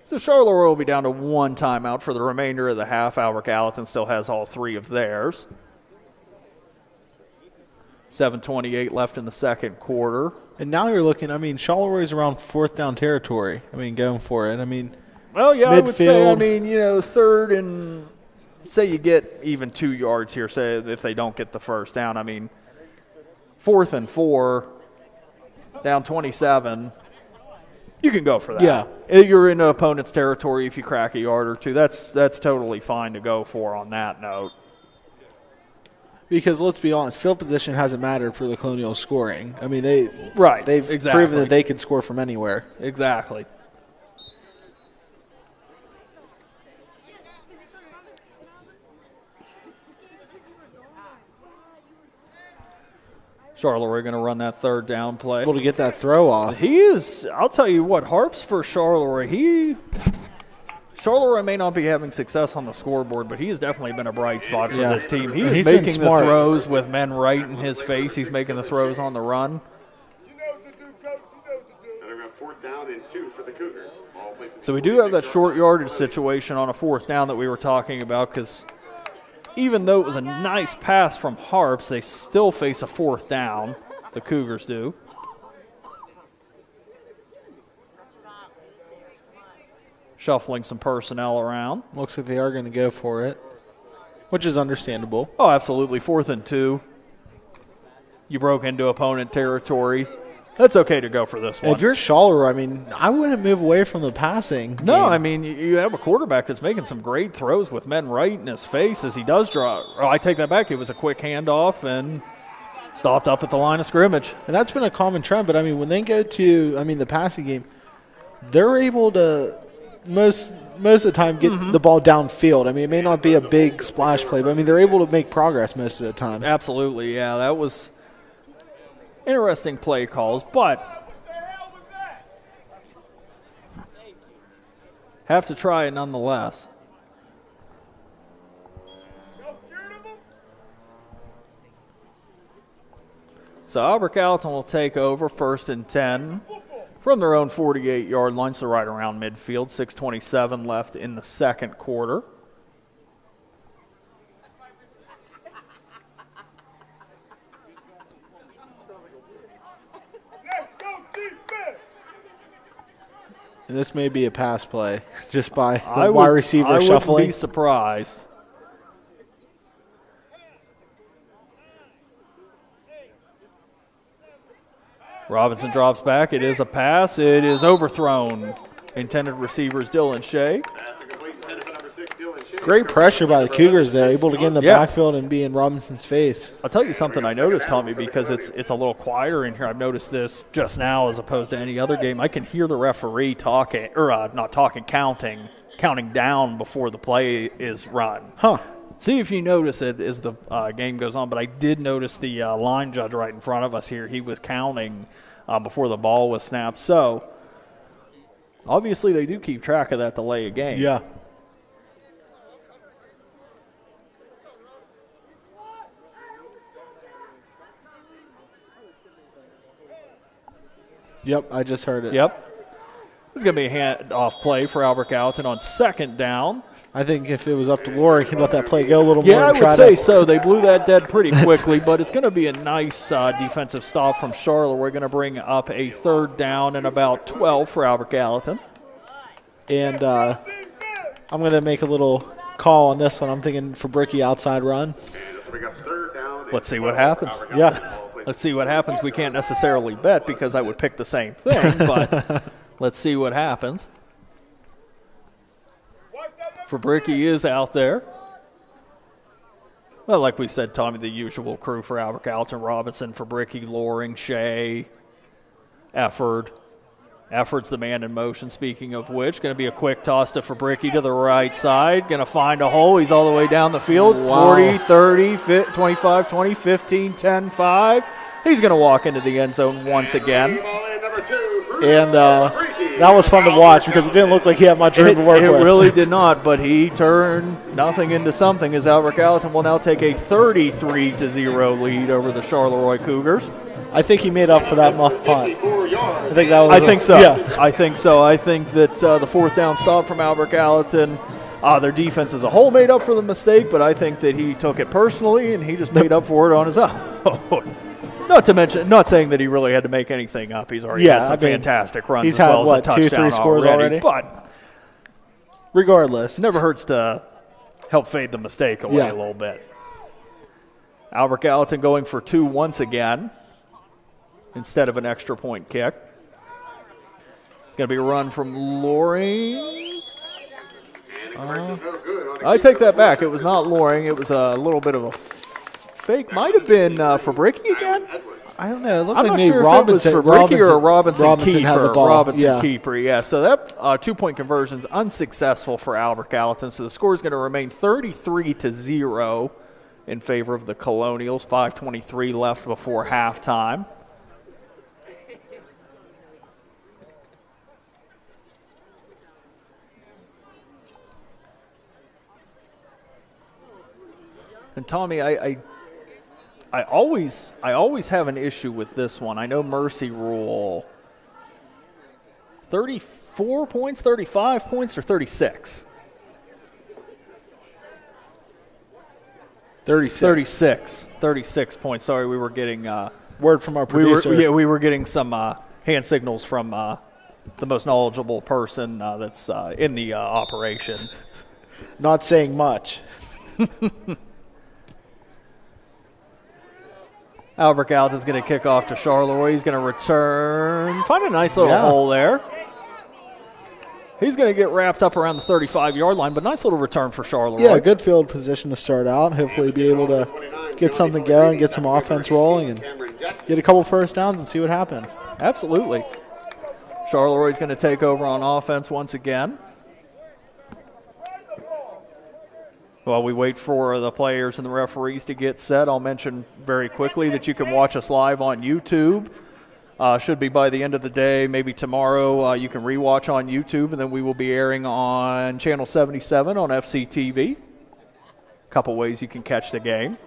So Charleroi will be down to 1 timeout for the remainder of the half. Albert Gallatin still has all 3 of theirs. 7:28 left in the second quarter. And now you're looking, Charleroi around 4th down territory. Going for it. Well, yeah, I would say, midfield. 3rd and say you get even 2 yards here, say if they don't get the first down. 4th and 4, down 27. You can go for that. Yeah. You're in the opponent's territory if you crack a yard or 2. That's totally fine to go for on that note. Because let's be honest, field position hasn't mattered for the Colonials scoring. They've exactly. proven that they can score from anywhere. Exactly. Charleroi going to run that 3rd down play. Able to get that throw off. He is, I'll tell you what, Harps for Charleroi. Charleroi may not be having success on the scoreboard, but he has definitely been a bright spot for this team. He is making the throws with men right in his face. He's making the throws on the run. Fourth down and 2 for the Cougars. So we do have that short yardage situation on a 4th down that we were talking about, because even though it was a nice pass from Harps, they still face a 4th down. The Cougars do. Shuffling some personnel around. Looks like they are going to go for it, which is understandable. Oh, absolutely. 4th and 2. You broke into opponent territory. That's okay to go for this one. If you're Charleroi, I wouldn't move away from the passing No, game. you have a quarterback that's making some great throws with men right in his face as he does draw. Oh, I take that back. It was a quick handoff and stopped up at the line of scrimmage. And that's been a common trend. But, when they go to, the passing game, they're able to most of the time get the ball downfield. It may not be a big splash play, but, they're able to make progress most of the time. Absolutely, yeah. That was interesting play calls, but have to try it nonetheless. So Albert Gallatin will take over 1st and 10 from their own 48-yard line, so right around midfield. 6:27 left in the second quarter. And this may be a pass play just by the wide receiver shuffling. I wouldn't be surprised. Robinson drops back. It is a pass. It is overthrown. Intended receivers Dylan Shea. Great pressure by the Cougars there, able to get in the backfield and be in Robinson's face. I'll tell you something I noticed, Tommy, because it's a little quieter in here. I've noticed this just now as opposed to any other game. I can hear the referee talking, or not talking, counting down before the play is run. Huh. See if you notice it as the game goes on, but I did notice the line judge right in front of us here. He was counting before the ball was snapped. So, obviously they do keep track of that delay of game. Yeah. Yep, I just heard it. Yep. This is going to be a hand-off play for Albert Gallatin on 2nd down. I think if it was up to Laura, he'd let that play go a little more. Yeah, I would say so. They blew that dead pretty quickly, but it's going to be a nice defensive stop from Charlotte. We're going to bring up a 3rd down and about 12 for Albert Gallatin. And I'm going to make a little call on this one. I'm thinking Fabricki outside run. Let's see what happens. Yeah. Let's see what happens. We can't necessarily bet because I would pick the same thing, but let's see what happens. Fabricki is out there. Well, like we said, Tommy, the usual crew for Albert Gallatin: Robinson, Fabricki, Loring, Shea, Efford. Efford's the man in motion, speaking of which. Going to be a quick toss to Fabricki to the right side. Going to find a hole. He's all the way down the field. Wow. 40, 30, 25, 20, 15, 10, 5. He's going to walk into the end zone once again. And that was fun to watch because it didn't look like he had much room to work with. It really did not, but he turned nothing into something as Albert Gallatin will now take a 33-0 lead over the Charleroi Cougars. I think he made up for that muff punt. 54 yards. I think that was. I think so. Yeah. I think so. I think that the fourth down stop from Albert Gallatin, their defense as a whole made up for the mistake, but I think that he took it personally and he just made up for it on his own. Not saying that he really had to make anything up. He's already had some fantastic runs. He's as had, well as a 2-3 touchdown scores already? But Regardless. it never hurts to help fade the mistake away a little bit. Albert Gallatin going for 2 once again instead of an extra point kick. It's going to be a run from Loring. I take that back. It was not Loring. It was a little bit of a fake. Might have been Fabricki again. I don't know. It looked I'm like not maybe sure Robinson, if it was Fabricki or Robinson Robinson had Keeper. the ball. Robinson Keeper, yeah. So that 2-point conversion's unsuccessful for Albert Gallatin. So the score is going to remain 33-0 in favor of the Colonials. 5:23 left before halftime. And Tommy, I always have an issue with this one. I know mercy rule. 34 points, 35 points, or 36? 36. 36 points. Sorry, we were getting Word from our producer. we were getting some hand signals from the most knowledgeable person that's in the operation. Not saying much. Albert Gallatin's going to kick off to Charleroi. He's going to return. Find a nice little hole there. He's going to get wrapped up around the 35-yard line, but nice little return for Charleroi. Yeah, good field position to start out. Hopefully be able to get something going, get some offense rolling, and get a couple first downs and see what happens. Absolutely. Charleroi's going to take over on offense once again. While we wait for the players and the referees to get set, I'll mention very quickly that you can watch us live on YouTube. Should be by the end of the day, maybe tomorrow. You can rewatch on YouTube, and then we will be airing on Channel 77 on FCTV. A couple ways you can catch the game.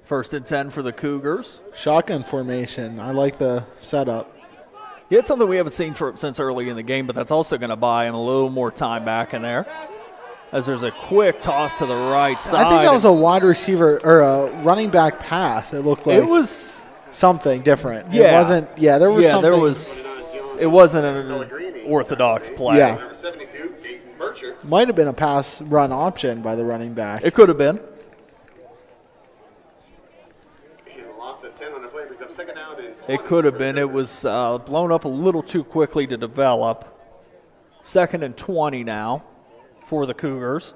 First and 10 for the Cougars. Shotgun formation. I like the setup. Yeah, it's something we haven't seen since early in the game, but that's also going to buy him a little more time back in there. As there's a quick toss to the right side. I think that was a wide receiver or a running back pass. It looked like it was something different. Yeah. It wasn't. Yeah, there was something. There was. It wasn't an orthodox play. Yeah. Number 72, Dayton Bircher. Might have been a pass run option by the running back. It could have been. It could have been. It was blown up a little too quickly to develop. 2nd and 20 now for the Cougars.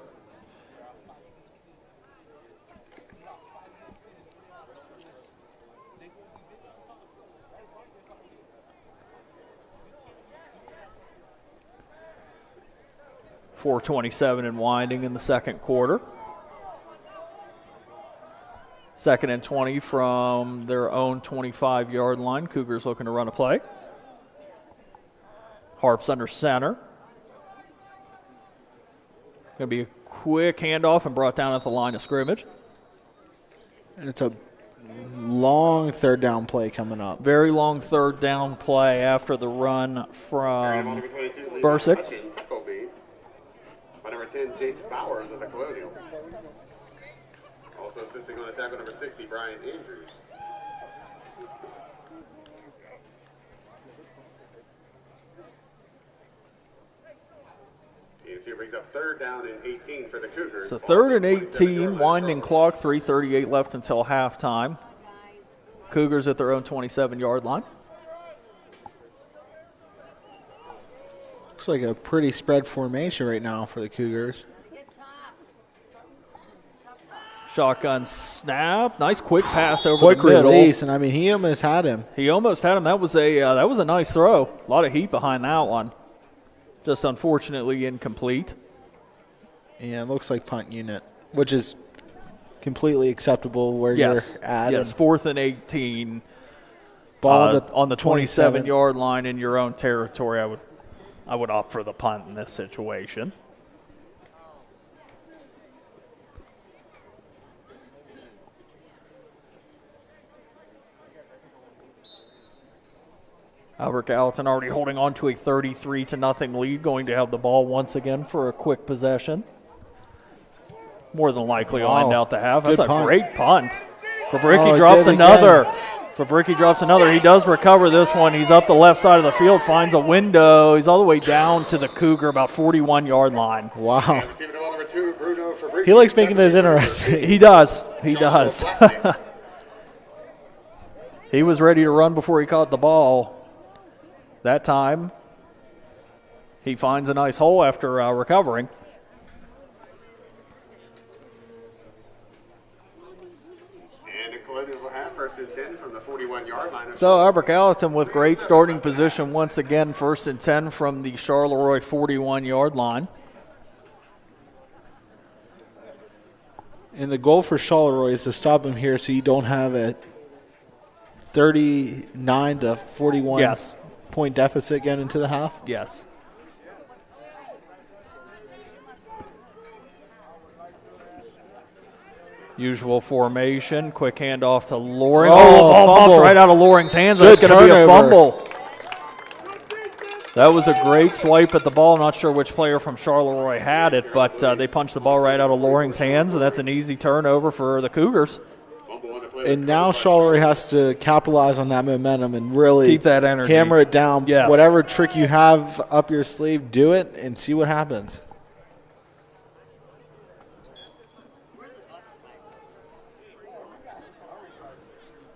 .427 and winding in the second quarter. 2nd and 20 from their own 25-yard line. Cougars looking to run a play. Harps under center. Going to be a quick handoff and brought down at the line of scrimmage. And it's a long third down play coming up. Very long third down play after the run from Bursick. By number 10, Jason Bowers of the Colonials. Also assisting on attack with number 60, Brian Andrews. And here brings up 3rd down and 18 for the Cougars. So 3rd and 18, winding clock, 3:38 left until halftime. Cougars at their own 27-yard line. Looks like a pretty spread formation right now for the Cougars. Shotgun snap, nice quick pass over quick the middle. Release, and I mean he almost had him. He almost had him. That was a nice throw. A lot of heat behind that one. Just unfortunately incomplete. Yeah, it looks like punt unit, which is completely acceptable where you're at. Yes, 4th and 18. Ball on the 27-yard line in your own territory. I would opt for the punt in this situation. Albert Gallatin already holding on to a 33-0 lead, going to have the ball once again for a quick possession. More than likely will end out the half. That's a great punt. Fabricki drops another. Fabricki drops another. He does recover this one. He's up the left side of the field, finds a window. He's all the way down to the Cougar, about 41-yard line. Wow. He likes making this interesting. He does. He does. He was ready to run before he caught the ball. That time, he finds a nice hole after recovering. First and 10 from the 41-yard line. So Albert Gallatin with great starting position once again, first and 10 from the Charleroi 41-yard line. And the goal for Charleroi is to stop him here so you don't have a 39 to 41 point deficit getting into the half. Yes. Usual formation, quick handoff to Loring. Ball pops right out of Loring's hands. That's going to be a fumble. That was a great swipe at the ball. Not sure which player from Charleroi had it, but they punched the ball right out of Loring's hands, and that's an easy turnover for the Cougars. And now Charleroi has to capitalize on that momentum and really keep that energy, hammer it down. Yes. Whatever trick you have up your sleeve, do it and see what happens.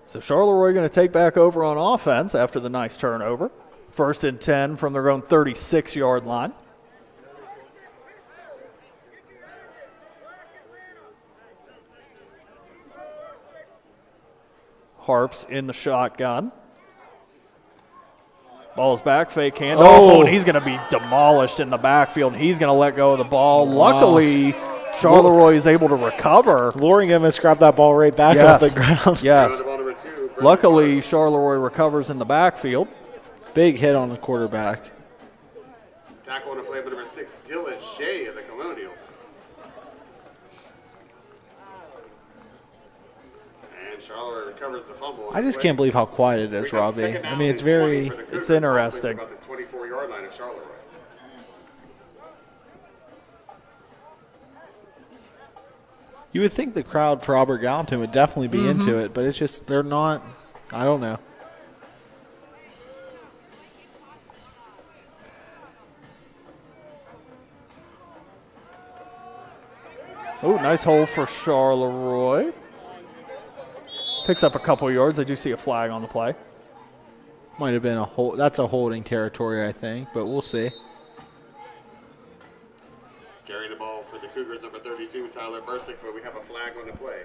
So Charleroi going to take back over on offense after the nice turnover. First and 10 from their own 36-yard line. Harps in the shotgun. Ball's back, fake handoff, and he's going to be demolished in the backfield. He's going to let go of the ball. Wow. Luckily, Charleroi is able to recover. Loring almost grabbed that ball right back off the ground. Yes. Luckily, Charleroi recovers in the backfield. Big hit on the quarterback. Tackle on the play, number 6, Dylan Shea of the Colonials. And Charleroi recovers the fumble. I just can't believe how quiet it is, Robbie. I mean, it's very... It's interesting. About the 24-yard line of Charleroi. You would think the crowd for Albert Gallatin would definitely be into it, but it's just they're not. I don't know. Oh, nice hole for Charleroi. Picks up a couple yards. I do see a flag on the play. Might have been a hold. That's a holding territory, I think, but we'll see. Carrying the ball for the Cougars, number 32, Tyler Bursick, but we have a flag on the play.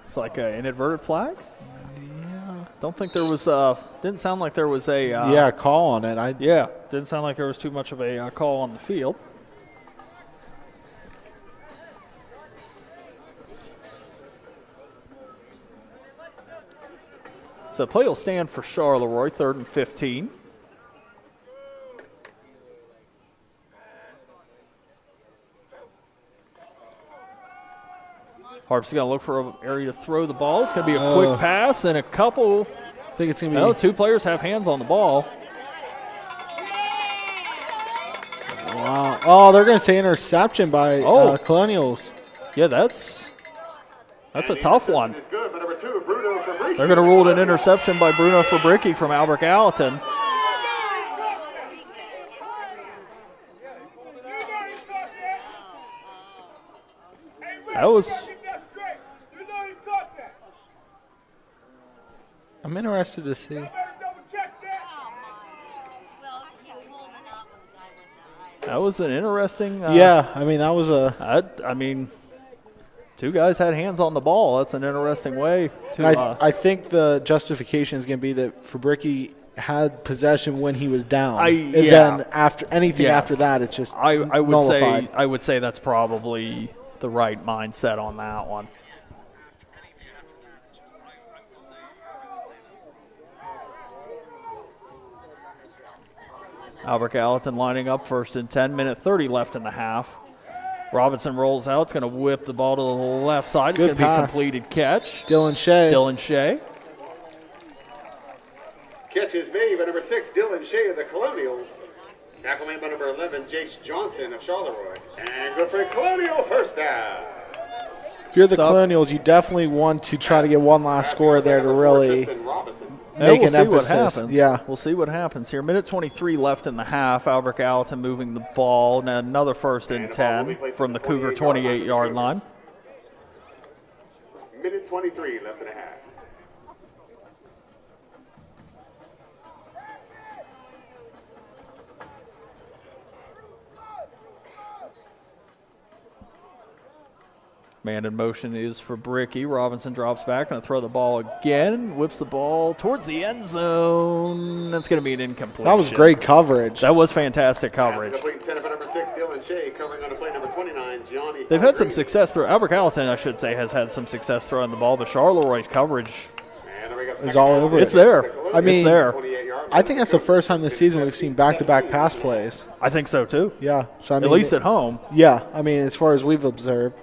It's like an inadvertent flag? Yeah. Don't think there was didn't sound like there was a call on it. Didn't sound like there was too much of a call on the field. So play will stand for Charleroi, 3rd and 15. Harp's going to look for an area to throw the ball. It's going to be a quick pass and a couple. I think it's going to be. Two players have hands on the ball. Wow. Oh, they're going to say interception by Colonials. Yeah, that's a tough one. Good, but number 2, Bruno Fabricki. They're going to rule an interception by Bruno Fabricki from Albert Gallatin. That was. I'm interested to see. That was an interesting. Yeah, I mean, that was a. I mean, two guys had hands on the ball. That's an interesting way to. I think the justification is going to be that Fabricki had possession when he was down, and then after after that, it's just nullified. I would say that's probably the right mindset on that one. Albert Gallatin lining up 1st and 10, minute 30 left in the half. Robinson rolls out. It's going to whip the ball to the left side. It's going to be a completed catch. Dylan Shea. Catch is made by number 6, Dylan Shea of the Colonials. Tackle made by number 11, Jace Johnson of Charleroi. And good for the Colonial first down. If you're the Colonials, you definitely want to try to get one last score there to really make an emphasis. What happens. Yeah. We'll see what happens here. Minute 23 left in the half. Albert Gallatin moving the ball. Now another 1st and 10 from the Cougar 28-yard line. Minute 23 left in the half. Man in motion is for Bricky. Robinson drops back, going to throw the ball again. Whips the ball towards the end zone. That's going to be an incompletion. That was great coverage. That was fantastic coverage. They've had some success through. Albert Gallatin, I should say, has had some success throwing the ball, but Charleroi coverage is all over. It's there. I mean, it's there. I think that's the first time this season we've seen back-to-back pass plays. I think so, too. Yeah. So I mean, at least at home. Yeah. I mean, as far as we've observed.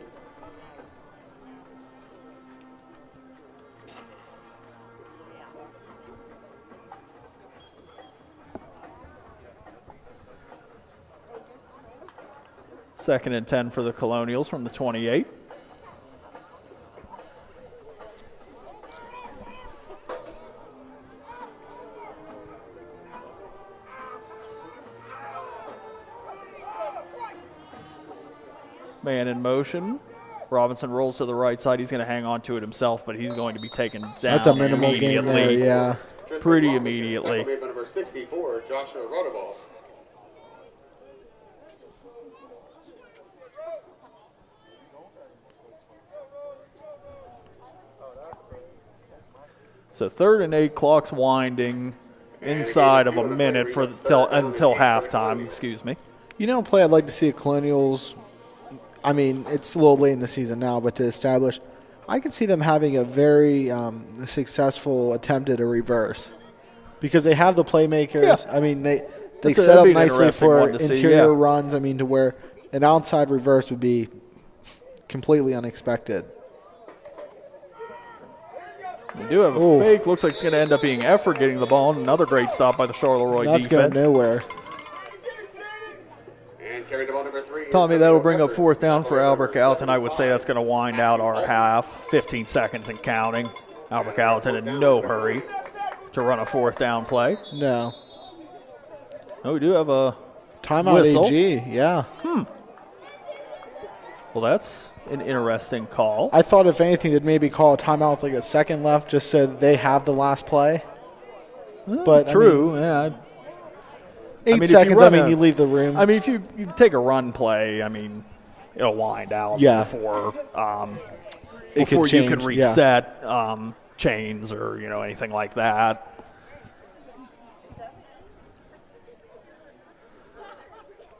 Second and 10 for the Colonials from the 28. Man in motion. Robinson rolls to the right side. He's going to hang on to it himself, but he's going to be taken down. That's a minimal gain there, yeah. Pretty immediately. Number 64, Joshua Rodeball. So 3rd and 8, clock's winding inside of a minute for until halftime. Excuse me. You know, a play I'd like to see at Colonials. I mean, it's a little late in the season now, but to establish, I could see them having a very successful attempt at a reverse because they have the playmakers. Yeah. I mean, they set up nicely for interior runs. I mean, to where an outside reverse would be completely unexpected. We do have a fake. Looks like it's going to end up being effort getting the ball. Another great stop by the Charleroi defense. That's going nowhere. And carry the ball number 3. Tommy, that'll bring up 4th down for Albert Gallatin. I would say that's going to wind out our half. 15 seconds and counting. Albert Gallatin in no hurry to run a 4th down play. No. No, we do have a timeout whistle. AG, yeah. Well, that's an interesting call. I thought, if anything, they'd maybe call a timeout with like a second left just so they have the last play. But true, yeah. 8 seconds, you leave the room. I mean, if you take a run play, I mean, it'll wind out before you can reset chains or, anything like that.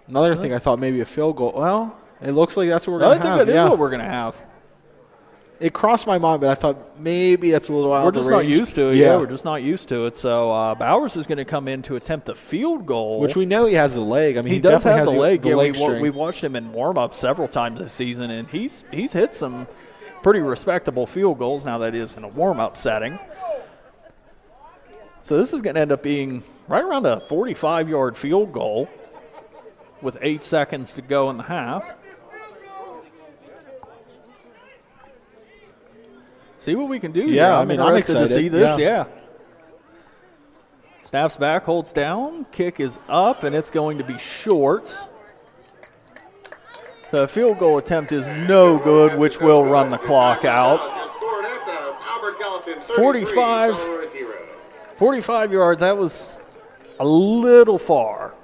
Another thing, I thought maybe a field goal. Well, it looks like that's what we're going to have. I think that is what we're going to have. It crossed my mind, but I thought maybe that's a little out of the range. We're just not used to it. Yeah, we're just not used to it. So Bowers is going to come in to attempt the field goal. Which we know he has the leg. I mean, he does have the leg. We've watched him in warm-up several times this season, and he's hit some pretty respectable field goals. Now that is in a warm-up setting. So this is going to end up being right around a 45-yard field goal with 8 seconds to go in the half. See what we can do. Yeah, I'm interested to see this. Yeah. Snaps back, holds down. Kick is up, and it's going to be short. The field goal attempt is no good, which will run the clock out. 45 yards. That was a little far.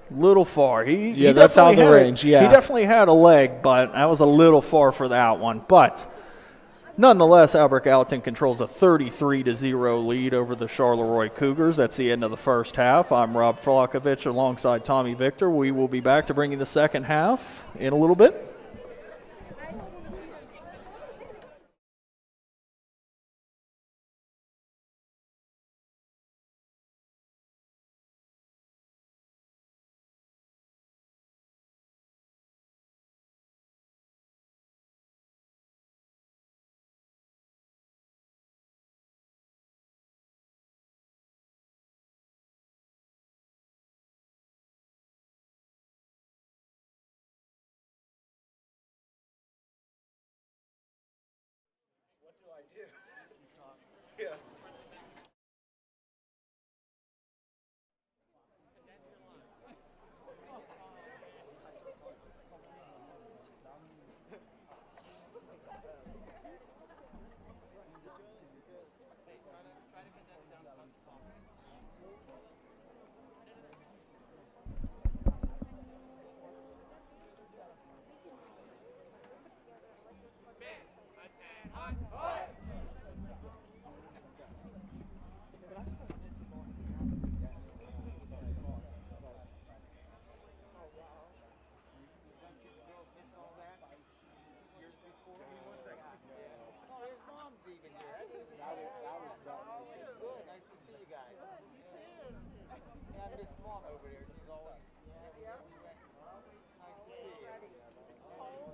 He that's out of the range. Yeah, he definitely had a leg, but that was a little far for that one. But nonetheless, Albert Gallatin controls a 33-0 lead over the Charleroi Cougars. That's the end of the first half. I'm Rob Flakovich alongside Tommy Victor. We will be back to bring you the second half in a little bit.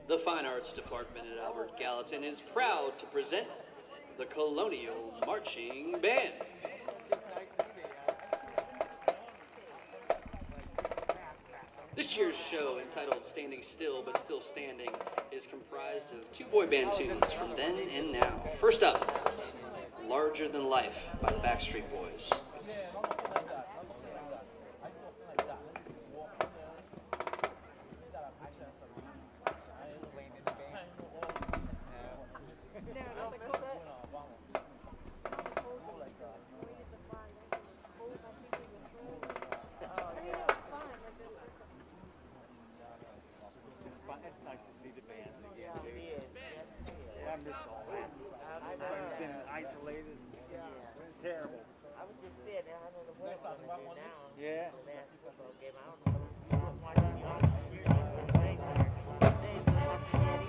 The Fine Arts Department at Albert Gallatin is proud to present the Colonial Marching Band. This year's show, entitled Standing Still But Still Standing, is comprised of 2 boy band tunes from then and now. First up, Larger Than Life by the Backstreet Boys. It's nice to see the band again. Yeah, it is. I miss all that. I've been isolated. Yeah. Terrible. I was just saying, I don't know what's going to do now. Yeah. The last football game, I don't know what marching y'all cheerleading was right there. There's the marching Eddie.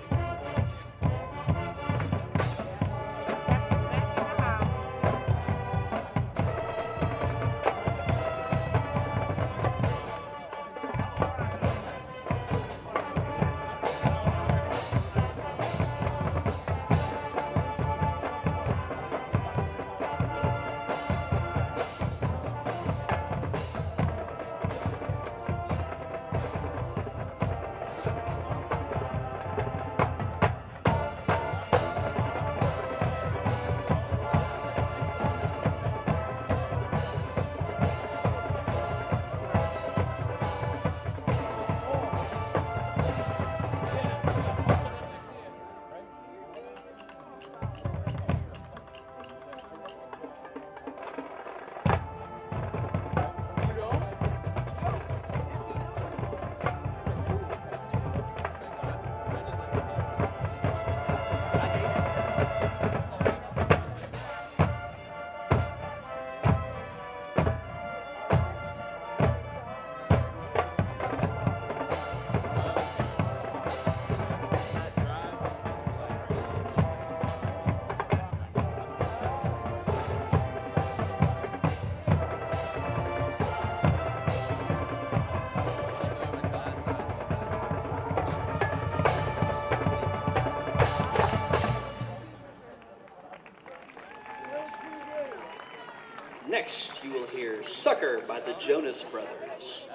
Next, you will hear Sucker by the Jonas Brothers.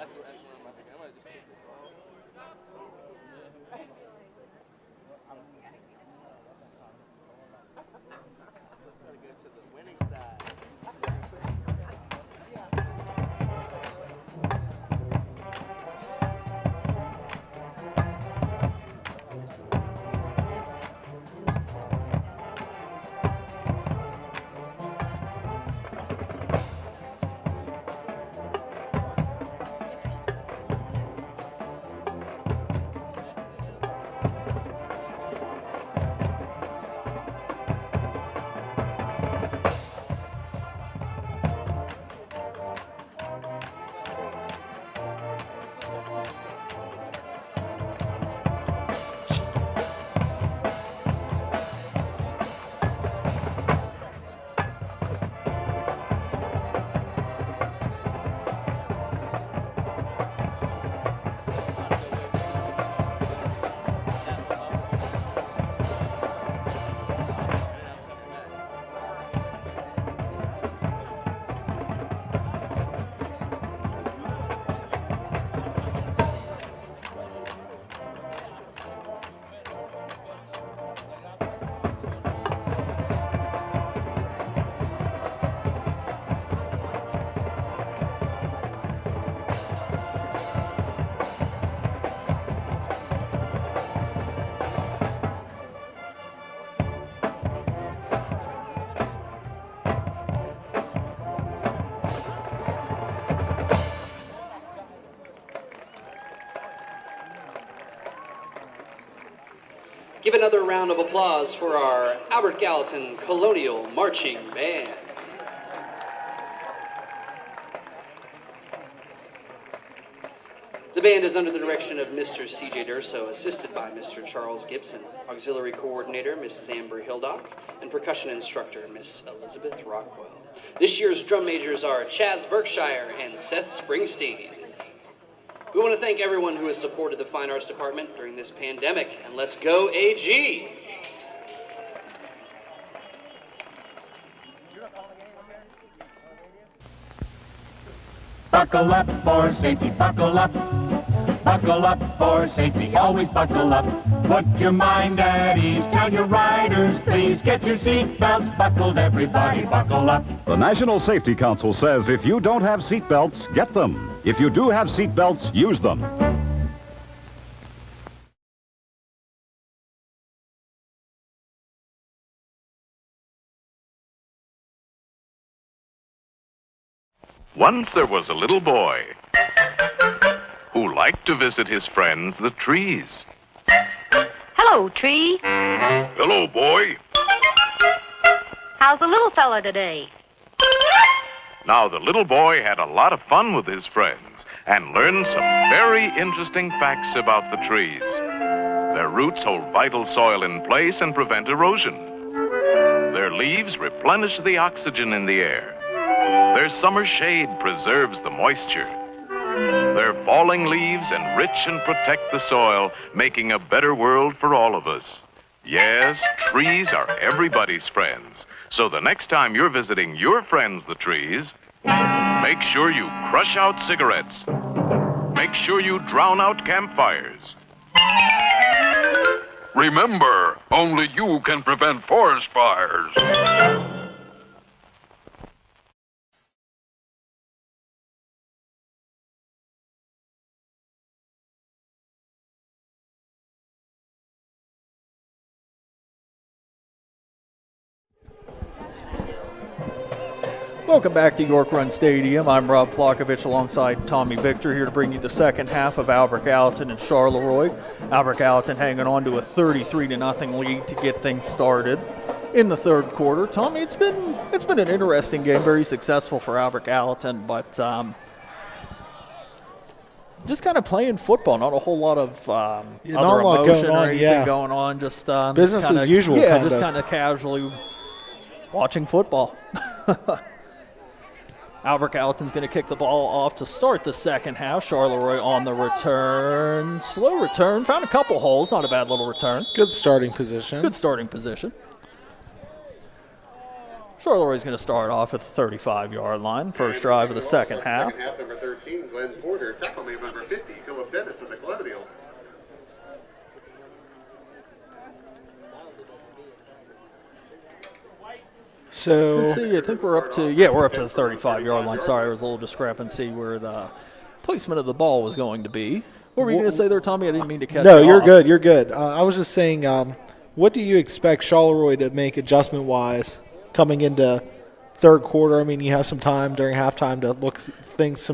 Give another round of applause for our Albert Gallatin Colonial Marching Band. The band is under the direction of Mr. C.J. Durso, assisted by Mr. Charles Gibson, auxiliary coordinator Mrs. Amber Hildock, and percussion instructor Miss Elizabeth Rockwell. This year's drum majors are Chaz Berkshire and Seth Springsteen. We want to thank everyone who has supported the Fine Arts Department during this pandemic, and let's go AG! Buckle up for safety, buckle up. Buckle up for safety, always buckle up. Put your mind at ease, tell your riders, please get your seat belts buckled, everybody buckle up. The National Safety Council says if you don't have seat belts, get them. If you do have seat belts, use them. Once there was a little boy who liked to visit his friends, the trees. Hello, tree. Hello, boy. How's the little fella today? Now, the little boy had a lot of fun with his friends and learned some very interesting facts about the trees. Their roots hold vital soil in place and prevent erosion. Their leaves replenish the oxygen in the air. Their summer shade preserves the moisture. Their falling leaves enrich and protect the soil, making a better world for all of us. Yes, trees are everybody's friends. So the next time you're visiting your friends, the trees, make sure you crush out cigarettes. Make sure you drown out campfires. Remember, only you can prevent forest fires. Welcome back to York Run Stadium. I'm Rob Flockovich alongside Tommy Victor here to bring you the second half of Albert Gallatin and Charleroi. Albert Gallatin hanging on to a 33-0 lead to get things started in the third quarter. Tommy, it's been an interesting game, very successful for Albert Gallatin, but just kind of playing football, not a whole lot of other emotion or anything going on. Just business as usual. Yeah, just kind of casually watching football. Albert Gallatin's going to kick the ball off to start the second half. Charleroi on the return. Slow return. Found a couple holes. Not a bad little return. Good starting position. Good starting position. Charleroi's going to start off at the 35-yard line. First drive of the second half. Second half, number 13, Glenn Porter. Tackle man, number 50, Philip Dennis of the Colonials. So let's see, I think we're up to the 35-yard line. Sorry, there was a little discrepancy where the placement of the ball was going to be. What were you going to say there, Tommy? I didn't mean to catch No, you you're off. good. You're good. I was just saying, what do you expect Charleroi to make adjustment-wise coming into third quarter? I mean, you have some time during halftime to look things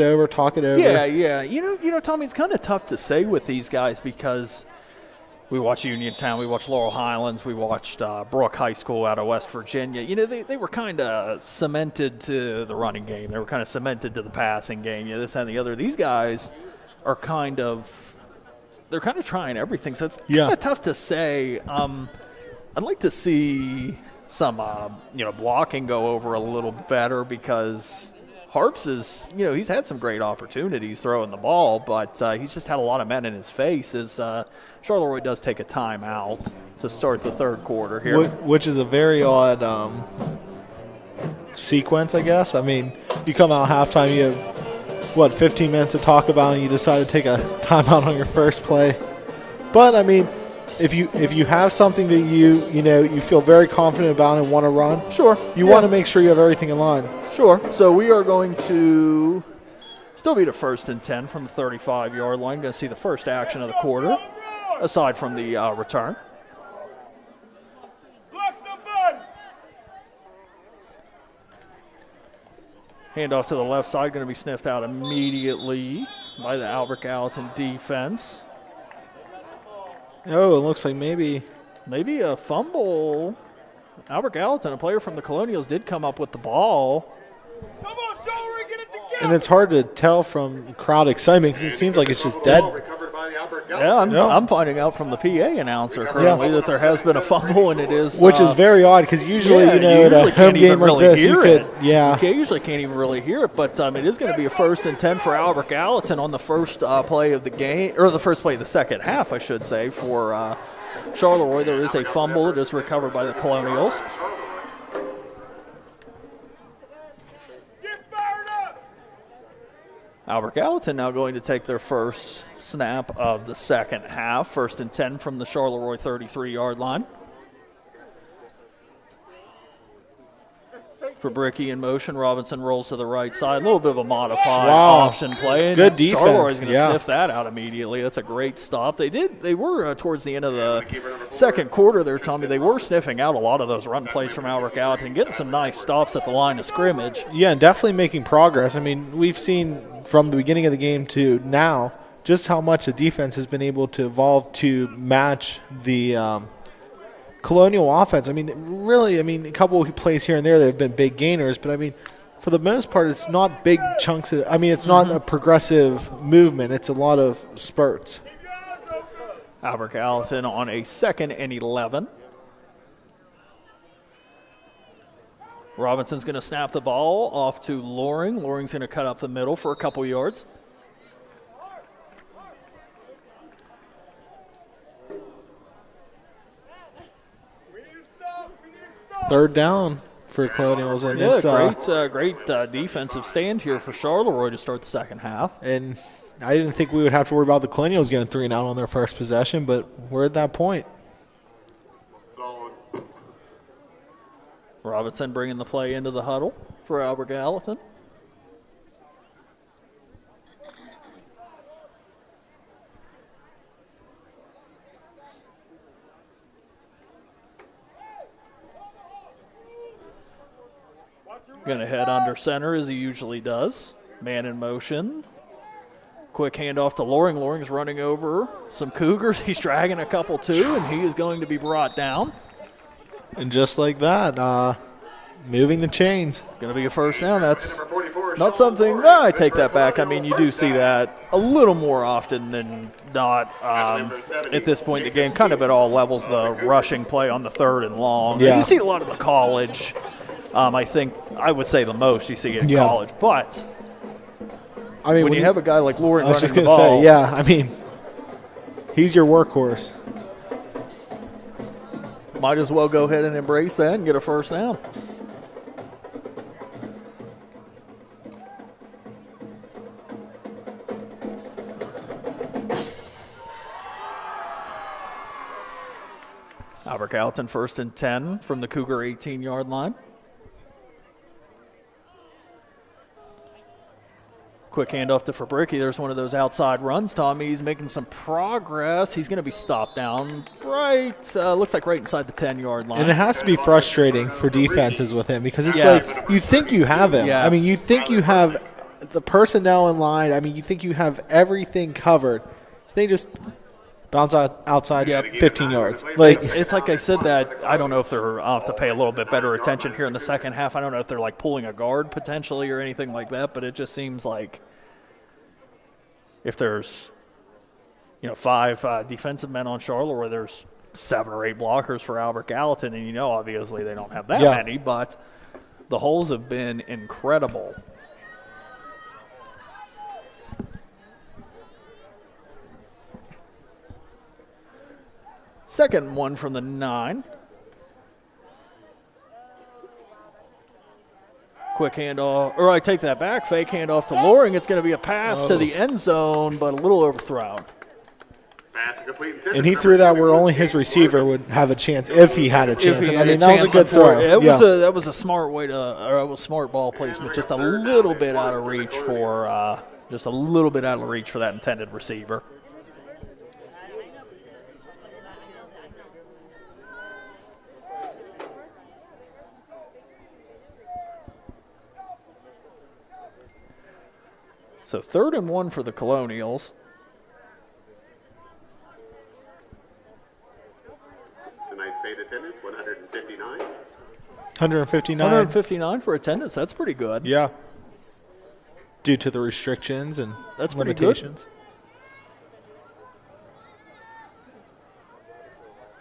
over, talk it over. Yeah. You know, Tommy, it's kind of tough to say with these guys because we watched Uniontown, we watched Laurel Highlands, we watched Brook High School out of West Virginia. You know, they were kind of cemented to the running game. They were kind of cemented to the passing game. You know, this and the other. These guys are they're kind of trying everything. So it's kind of tough to say. I'd like to see some, blocking go over a little better because Harps is, he's had some great opportunities throwing the ball, but he's just had a lot of men in his face as Charleroi does take a timeout to start the third quarter here. Which is a very odd sequence, I guess. I mean, you come out halftime, you have, 15 minutes to talk about, and you decide to take a timeout on your first play. But, I mean, if you have something that you feel very confident about and want to run, sure, you want to make sure you have everything in line. Sure. So we are going to still be to 1st and 10 from the 35-yard line. Going to see the first action of the quarter, aside from the return. Handoff to the left side, going to be sniffed out immediately by the Albert Gallatin defense. Oh, it looks like maybe a fumble. Albert Gallatin, a player from the Colonials, did come up with the ball. And it's hard to tell from crowd excitement because it seems like it's just dead. Albert Yeah, Gallatin. I'm finding out from the PA announcer currently that there has been a fumble, and it is which is very odd because usually, yeah, you know, at a home game like this, you could, You usually can't even really hear it, but it is going to be a 1st and 10 for Albert Gallatin on the first play of the game, or the first play of the second half, I should say, for Charleroi. There is a fumble. It is recovered by the Colonials. Albert Gallatin now going to take their first snap of the second half. 1st and 10 from the Charleroi 33-yard line. For Bricky in motion, Robinson rolls to the right side. A little bit of a modified option play. And good defense. Charleroi is going to sniff that out immediately. That's a great stop. They were towards the end of the second quarter there, Tommy. They were sniffing out a lot of those run plays from Albert Gallatin, getting some nice stops at the line of scrimmage. Yeah, and definitely making progress. I mean, we've seen from the beginning of the game to now just how much the defense has been able to evolve to match the Colonial offense. I mean, really, a couple of plays here and there that have been big gainers, but I mean, for the most part, it's not big chunks. It's not a progressive movement. It's a lot of spurts. Albert Gallatin on a 2nd and 11. Robinson's going to snap the ball off to Loring. Loring's going to cut up the middle for a couple yards. Third down for Colonials, and it's great defensive stand here for Charleroi to start the second half. And I didn't think we would have to worry about the Colonials getting 3 and out on their first possession, but we're at that point. Robinson bringing the play into the huddle for Albert Gallatin. Going to head under center as he usually does. Man in motion. Quick handoff to Loring. Loring's running over some Cougars. He's dragging a couple too, and he is going to be brought down. And just like that, moving the chains. Going to be a first down. That's not something, I take that back. I mean, you do see that a little more often than not at this point in the game, kind of at all levels, the rushing play on the 3rd and long. Yeah. And you see a lot of the college. I think I would say the most you see in college. But when you have a guy like Loring running the ball. He's your workhorse. Might as well go ahead and embrace that and get a first down. Albert Gallatin 1st and 10 from the Cougar 18-yard line. Quick handoff to Fabricki. There's one of those outside runs, Tommy. He's making some progress. He's going to be stopped down looks like right inside the 10-yard line. And it has to be frustrating for defenses with him because it's like you think you have him. Yes. You think you have the personnel in line. You think you have everything covered. They just bounce outside 15 yards. It's like I said that I don't know if I'll have to pay a little bit better attention here in the second half. I don't know if they're like pulling a guard potentially or anything like that, but it just seems like if there's 5 defensive men on Charleroi, there's 7 or 8 blockers for Albert Gallatin, and obviously they don't have that many, but the holes have been incredible. Second one from the 9. Quick handoff, or I take that back. Fake handoff to Loring. It's going to be a pass to the end zone, but a little overthrown. And he threw that where only his receiver would have a chance if he had a chance. That was a good throw. That was a smart way it was smart ball placement. Just a little bit out of reach for that intended receiver. So 3rd and 1 for the Colonials. Tonight's paid attendance, 159. 159. 159 for attendance. That's pretty good. Yeah. Due to the restrictions and that's limitations.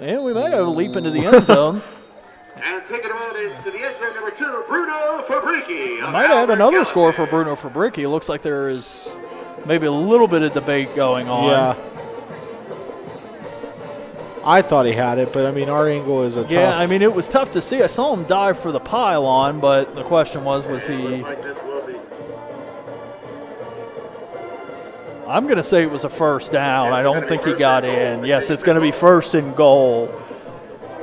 And we might have a leap into the end zone. And taking him out into the end zone, number 2, Bruno Fabrici. Might add another score for Bruno Fabrici. It looks like there is maybe a little bit of debate going on. Yeah. I thought he had it, but, I mean, our angle is a tough. Yeah, I mean, it was tough to see. I saw him dive for the pylon, but the question was he. I'm going to say it was a first down. I don't think he got in. Yes, it's going to be first and goal.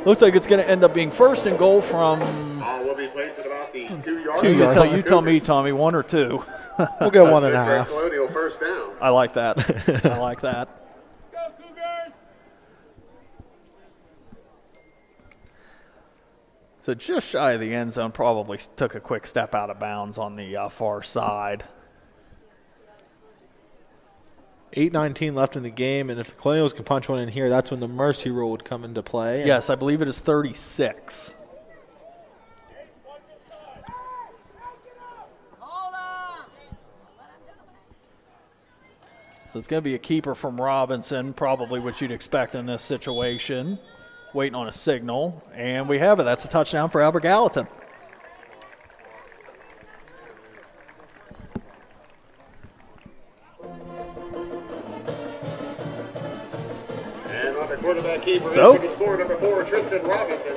Looks like it's going to end up being first and goal from. We'll be placed at about the 2-yard line. You tell me, Tommy, 1 or 2. We'll go 1.5. Colonial first down. I like that. I like that. Go Cougars! So just shy of the end zone, probably took a quick step out of bounds on the far side. 8:19 left in the game, and if the Colonials can punch one in here, that's when the mercy rule would come into play. Yes, I believe it is 36. So it's going to be a keeper from Robinson, probably what you'd expect in this situation. Waiting on a signal, and we have it. That's a touchdown for Albert Gallatin. And on the quarterback keeper, so the score, number 4, Tristan Robinson.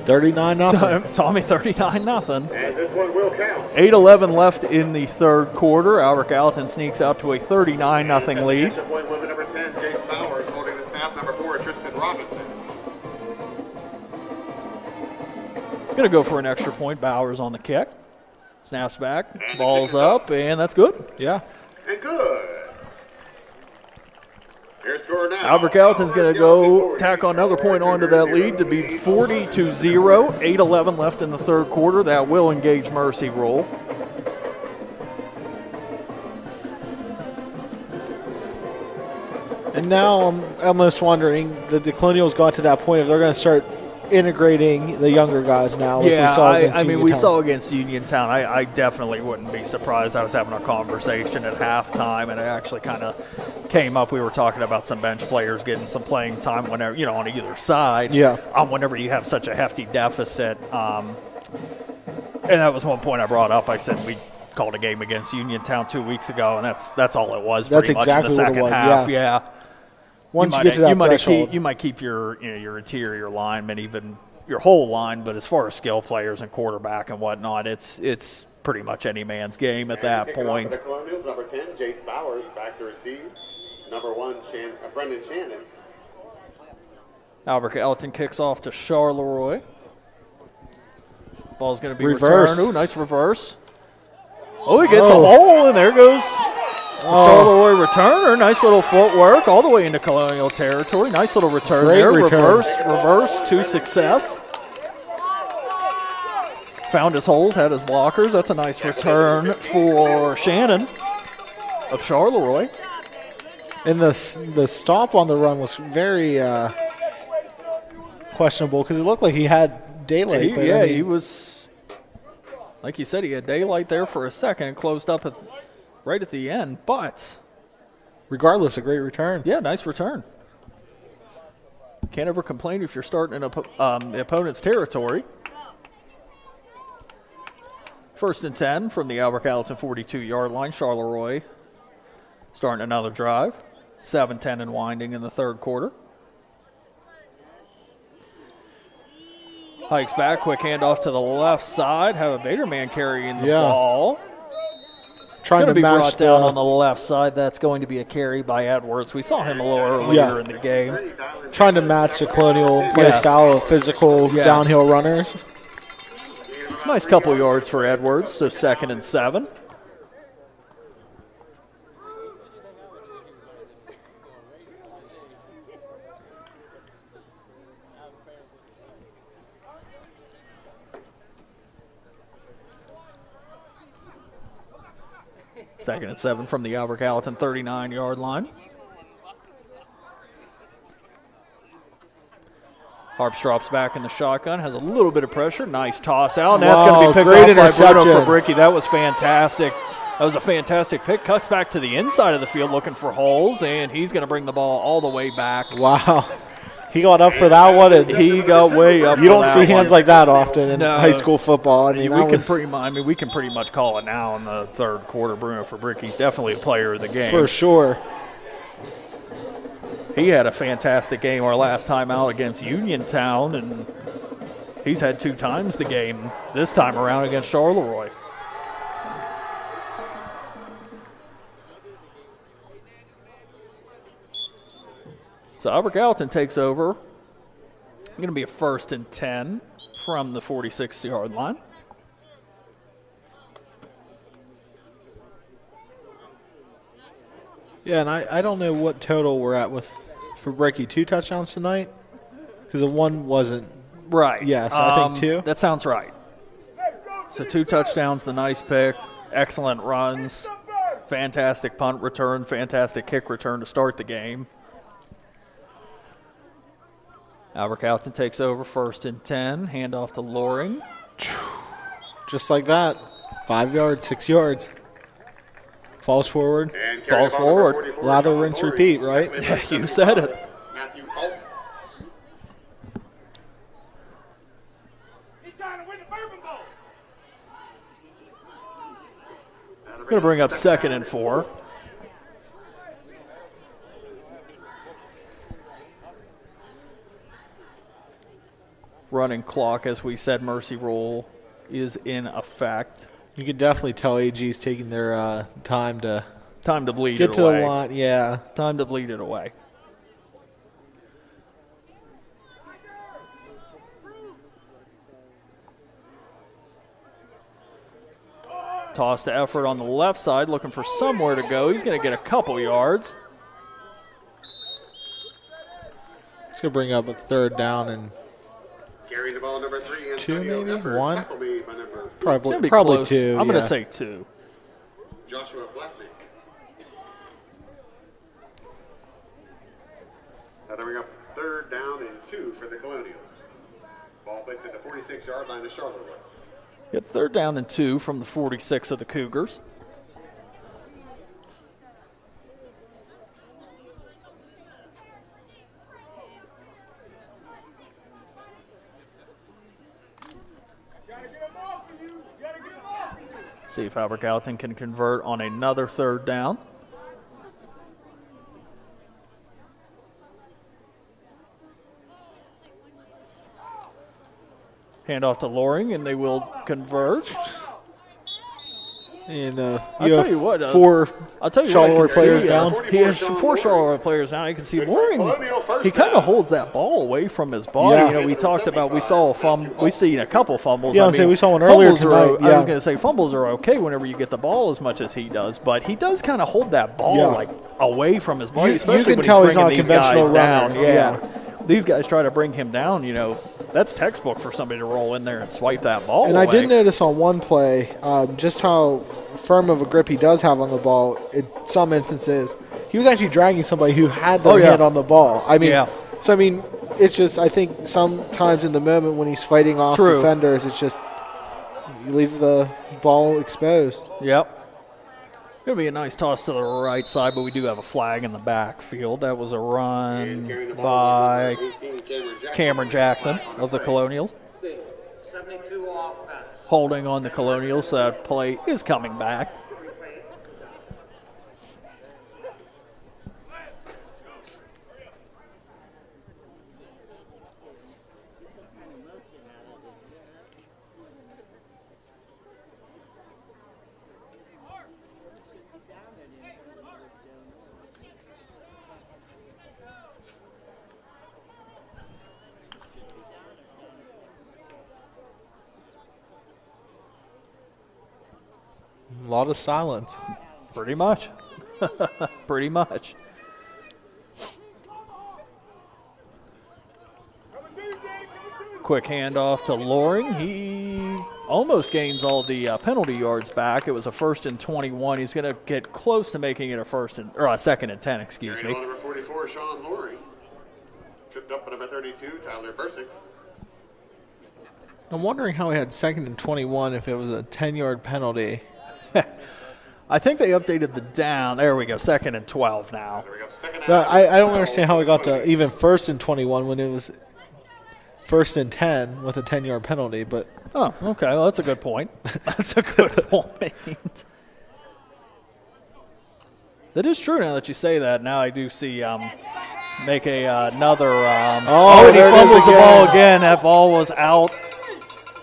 39-0. Tommy, 39-0. And this one will count. 8:11 left in the third quarter. Albert Gallatin sneaks out to a 39-0 lead. Extra point with number 10, Jace Bowers, holding the snap. Number 4, Tristan Robinson. Going to go for an extra point. Bowers on the kick. Snaps back. Ball's up, and that's good. Yeah. And good. Your score now. Albert Gallatin's going to go tack on another point onto that lead to be 40-0. 8:11 left in the third quarter. That will engage mercy rule. And now I'm almost wondering that the Colonials got to that point if they're going to start integrating the younger guys now. Like Yeah, we saw against we saw against Uniontown. I definitely wouldn't be surprised. I was having a conversation at halftime, and it actually kind of came up. We were talking about some bench players getting some playing time whenever, on either side. Yeah. Whenever you have such a hefty deficit. And that was one point I brought up. I said we called a game against Uniontown 2 weeks ago, and that's all it was. That's pretty exactly much in the second what it was. half. Yeah. Once you get to that threshold. you might keep your interior linemen, even your whole line, but as far as skill players and quarterback and whatnot, it's pretty much any man's game at that point. The Colonials, number 10, Jace Bowers, back to receive. Number 1, Brendan Shannon. Albert Gallatin kicks off to Charleroi. Ball's going to be reverse. returned. Ooh, nice reverse. Oh, he gets a hole, and there goes Charleroi returner. Nice little footwork all the way into Colonial territory. Nice little return there. Reverse to success. Found his holes, had his blockers. That's a nice return for Shannon of Charleroi. And the stop on the run was very questionable because it looked like he had daylight. He was, like you said, he had daylight there for a second and closed up right at the end. But regardless, a great return. Yeah, nice return. Can't ever complain if you're starting in the opponent's territory. 1st and 10 from the Albert Gallatin 42-yard line. Charleroi starting another drive. 7-10 and winding in the third quarter. Hikes back, quick handoff to the left side. Have a Bader man carrying the ball. Trying to be match brought down on the left side. That's going to be a carry by Edwards. We saw him a little earlier in the game. Trying to match the Colonial play style of physical downhill runners. Nice couple yards for Edwards, so 2nd and 7. Second and 7 from the Albert Gallatin 39-yard line. Harps drops back in the shotgun, has a little bit of pressure. Nice toss out, and that's going to be picked off by Bruno Fabrici. That was fantastic. That was a fantastic pick. Cuts back to the inside of the field looking for holes, and he's going to bring the ball all the way back. Wow. He got up for that one, and he got way up. You don't see hands like that often in high school football. I mean, we can pretty much call it now in the third quarter. Bruno Fabricki's definitely a player of the game for sure. He had a fantastic game our last time out against Uniontown, and he's had 2 times the game this time around against Charleroi. So Albert Gallatin takes over. Going to be a 1st and 10 from the 46-yard line. Yeah, and I don't know what total we're at with Fabricki. 2 touchdowns tonight? Because the one wasn't. Right. Yeah, so I think 2. That sounds right. So 2 touchdowns, the nice pick, excellent runs, fantastic punt return, fantastic kick return to start the game. Albert Gallatin takes over 1st and 10, handoff to Loring. Just like that. 5 yards, 6 yards. Falls forward. Falls forward. Lather, rinse, repeat, right? Yeah, you said it. Matthew Holt. Going to bring up 2nd and 4. Running clock, as we said, mercy rule is in effect. You can definitely tell AG's taking their time to bleed get it to away. the line. Yeah, time to bleed it away. Toss to effort on the left side, looking for somewhere to go. He's going to get a couple yards. It's going to bring up a 3rd down and Carrying the ball, number 3. 2, maybe? Effort. 1? Tackle made by number 4. Probably close. 2. I'm going to say 2. Joshua Blacknick. That'll bring up 3rd down and 2 for the Colonials. Ball placed at the 46-yard line of Charleroi. Get 3rd down and 2 from the 46 of the Cougars. See if Albert Gallatin can convert on another 3rd down. Hand off to Loring, and they will convert. And I'll tell you what, 4 Charleroi players down. He has 4 Charleroi players down. You can see Loring, he kind of holds that ball away from his body. Yeah. You know, we talked about, we've seen a couple fumbles. Yeah, we saw one earlier tonight. I was going to say fumbles are okay whenever you get the ball as much as he does, but he does kind of hold that ball like away from his body, especially when he's bringing these guys down. Yeah. These guys try to bring him down, you know. That's textbook for somebody to roll in there and swipe that ball And away. I did notice on one play just how firm of a grip he does have on the ball. In some instances, he was actually dragging somebody who had their hand on the ball. I mean, so I mean, it's just I think sometimes in the moment when he's fighting off defenders, it's just you leave the ball exposed. Yep. Going to be a nice toss to the right side, but we do have a flag in the backfield. That was a run by Cameron Jackson of the Colonials. 72 offense. Holding on the Colonials, so that play is coming back. A lot of silence. Pretty much. Pretty much. Quick handoff to Loring. He almost gains all the penalty yards back. It was a 1st and 21. He's going to get close to making it a 2nd and 10, excuse me. Number 44, Sean Loring. Tripped up by number 32, Tyler Bursick. I'm wondering how he had 2nd and 21 if it was a 10-yard penalty. I think they updated the down. There we go, 2nd and 12 now. But I don't understand how it got to even 1st and 21 when it was 1st and 10 with a 10-yard penalty. But oh, okay, well, that's a good point. That's a good point. That is true now that you say that. Now I do see make another. And he fumbles the ball again. That ball was out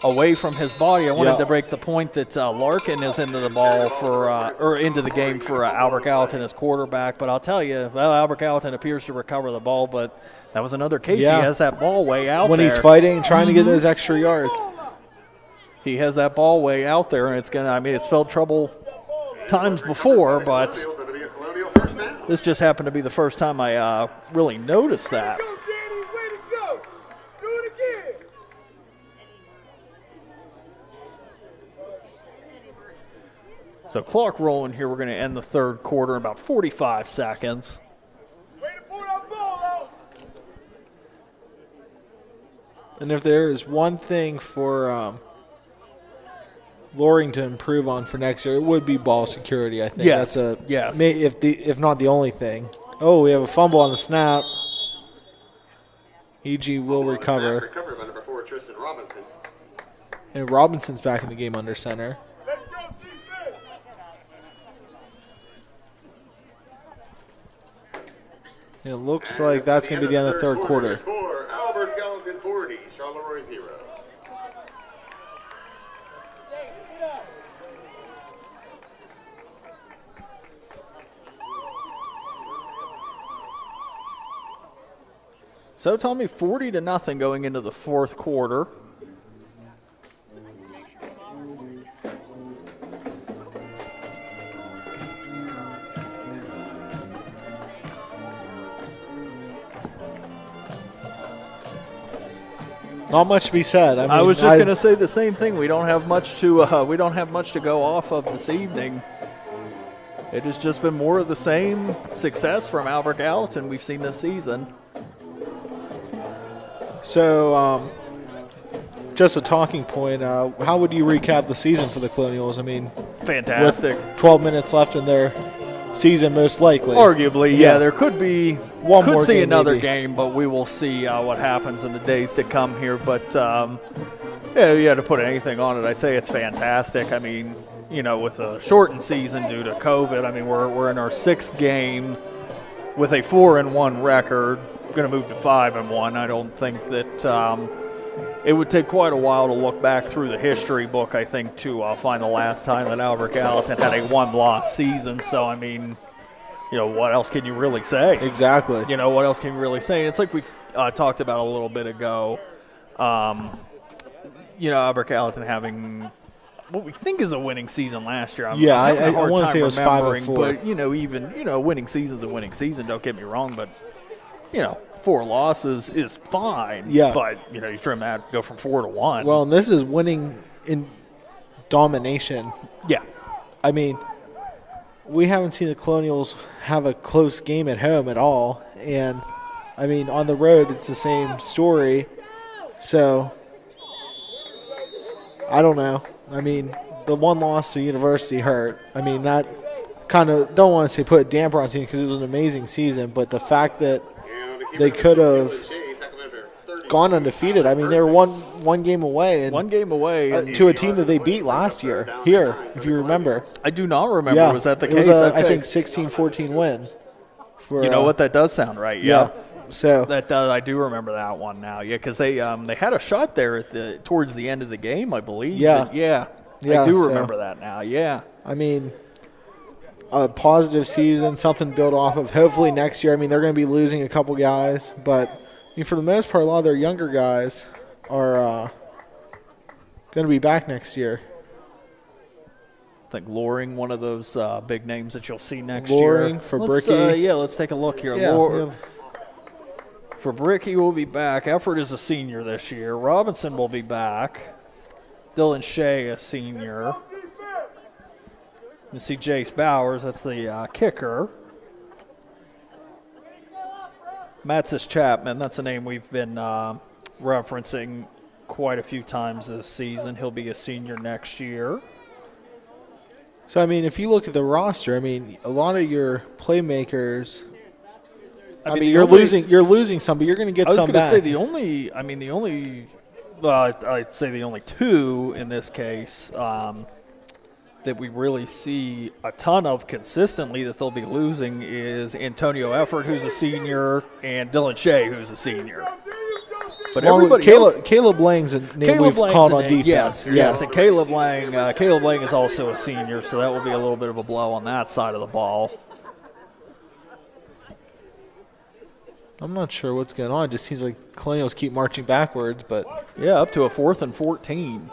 away from his body. I wanted to break the point that Larkin is into the ball or into the game for Albert Gallatin as quarterback. But I'll tell you, well, Albert Gallatin appears to recover the ball, but that was another case. He has that ball way out when there. He's fighting, trying to get those extra yards. He has that ball way out there, and it's gonna. I mean, it's spelled trouble times before, but this just happened to be the first time I really noticed that. So clock rolling here. We're going to end the 3rd quarter in about 45 seconds. And if there is one thing for Loring to improve on for next year, it would be ball security, I think. Yes, that's if not the only thing. Oh, we have a fumble on the snap. EG will recover. Recovered by number 4, Tristan Robinson. And Robinson's back in the game under center. It looks like that's going to be the end of the 3rd quarter. Score, Albert Gallatin 40, Charleroi 0. So, Tommy, 40-0 going into the 4th quarter. Not much to be said. I was just going to say the same thing. We don't have much to go off of this evening. It has just been more of the same success from Albert Gallatin we've seen this season. So, just a talking point. How would you recap the season for the Colonials? I mean, fantastic. With 12 minutes left in their season, most likely. Arguably, yeah. There could be one more. Could see game, another maybe. game, but we will see what happens in the days to come here. But yeah, you had to put anything on it, I'd say it's fantastic. I mean, you know, with a shortened season due to COVID, I mean, we're in our 6th game with a 4-1 record. Going to move to 5-1. I don't think that it would take quite a while to look back through the history book, I think, to find the last time that Albert Gallatin had a 1-loss season. So, I mean, you know, what else can you really say? Exactly. You know, what else can you really say? It's like we talked about a little bit ago. You know, Albert Gallatin having what we think is a winning season last year. I want to say it was 5-4. But, you know, even, you know, winning season's a winning season. Don't get me wrong, but you know, 4 losses is fine. Yeah. But, you know, you trim that, go from 4 to 1. Well, and this is winning in domination. Yeah. I mean, we haven't seen the Colonials have a close game at home at all. And, I mean, on the road, it's the same story. So, I don't know. I mean, the 1 loss to University hurt. I mean, that kind of, don't want to say put a damper on the season because it was an amazing season, but the fact that they could have gone undefeated. I mean, they were one game away. And, 1 game away. To a team that they beat last year here, if you remember. I do not remember. Yeah, was that the it case? Was okay. I think 16-14 win. For, you know what? That does sound right. Yeah. So that does. I do remember that one now. Yeah, because they had a shot there towards the end of the game, I believe. Yeah. I do remember that now. Yeah. I mean, a positive season, something to build off of. Hopefully next year, I mean, they're going to be losing a couple guys, but I mean, for the most part, a lot of their younger guys are going to be back next year. I think Loring, one of those big names that you'll see next Loring, year. Fabricky. Let's take a look here. Yeah, Fabricky will be back. Effort is a senior this year. Robinson will be back. Dylan Shea, a senior. You see Jace Bowers, that's the kicker. Matsis Chapman, that's a name we've been referencing quite a few times this season. He'll be a senior next year. So, I mean, if you look at the roster, I mean, a lot of your playmakers. I mean, you're losing some, but you're going to get some back. I was going to say I'd say the only two in this case that we really see a ton of consistently that they'll be losing is Antonio Effort, who's a senior, and Dylan Shea, who's a senior. But everybody else, Caleb Lang's a name we've called on defense. Yes, and Caleb Lang is also a senior, so that will be a little bit of a blow on that side of the ball. I'm not sure what's going on. It just seems like Colonials keep marching backwards, but yeah, up to a 4th and 14.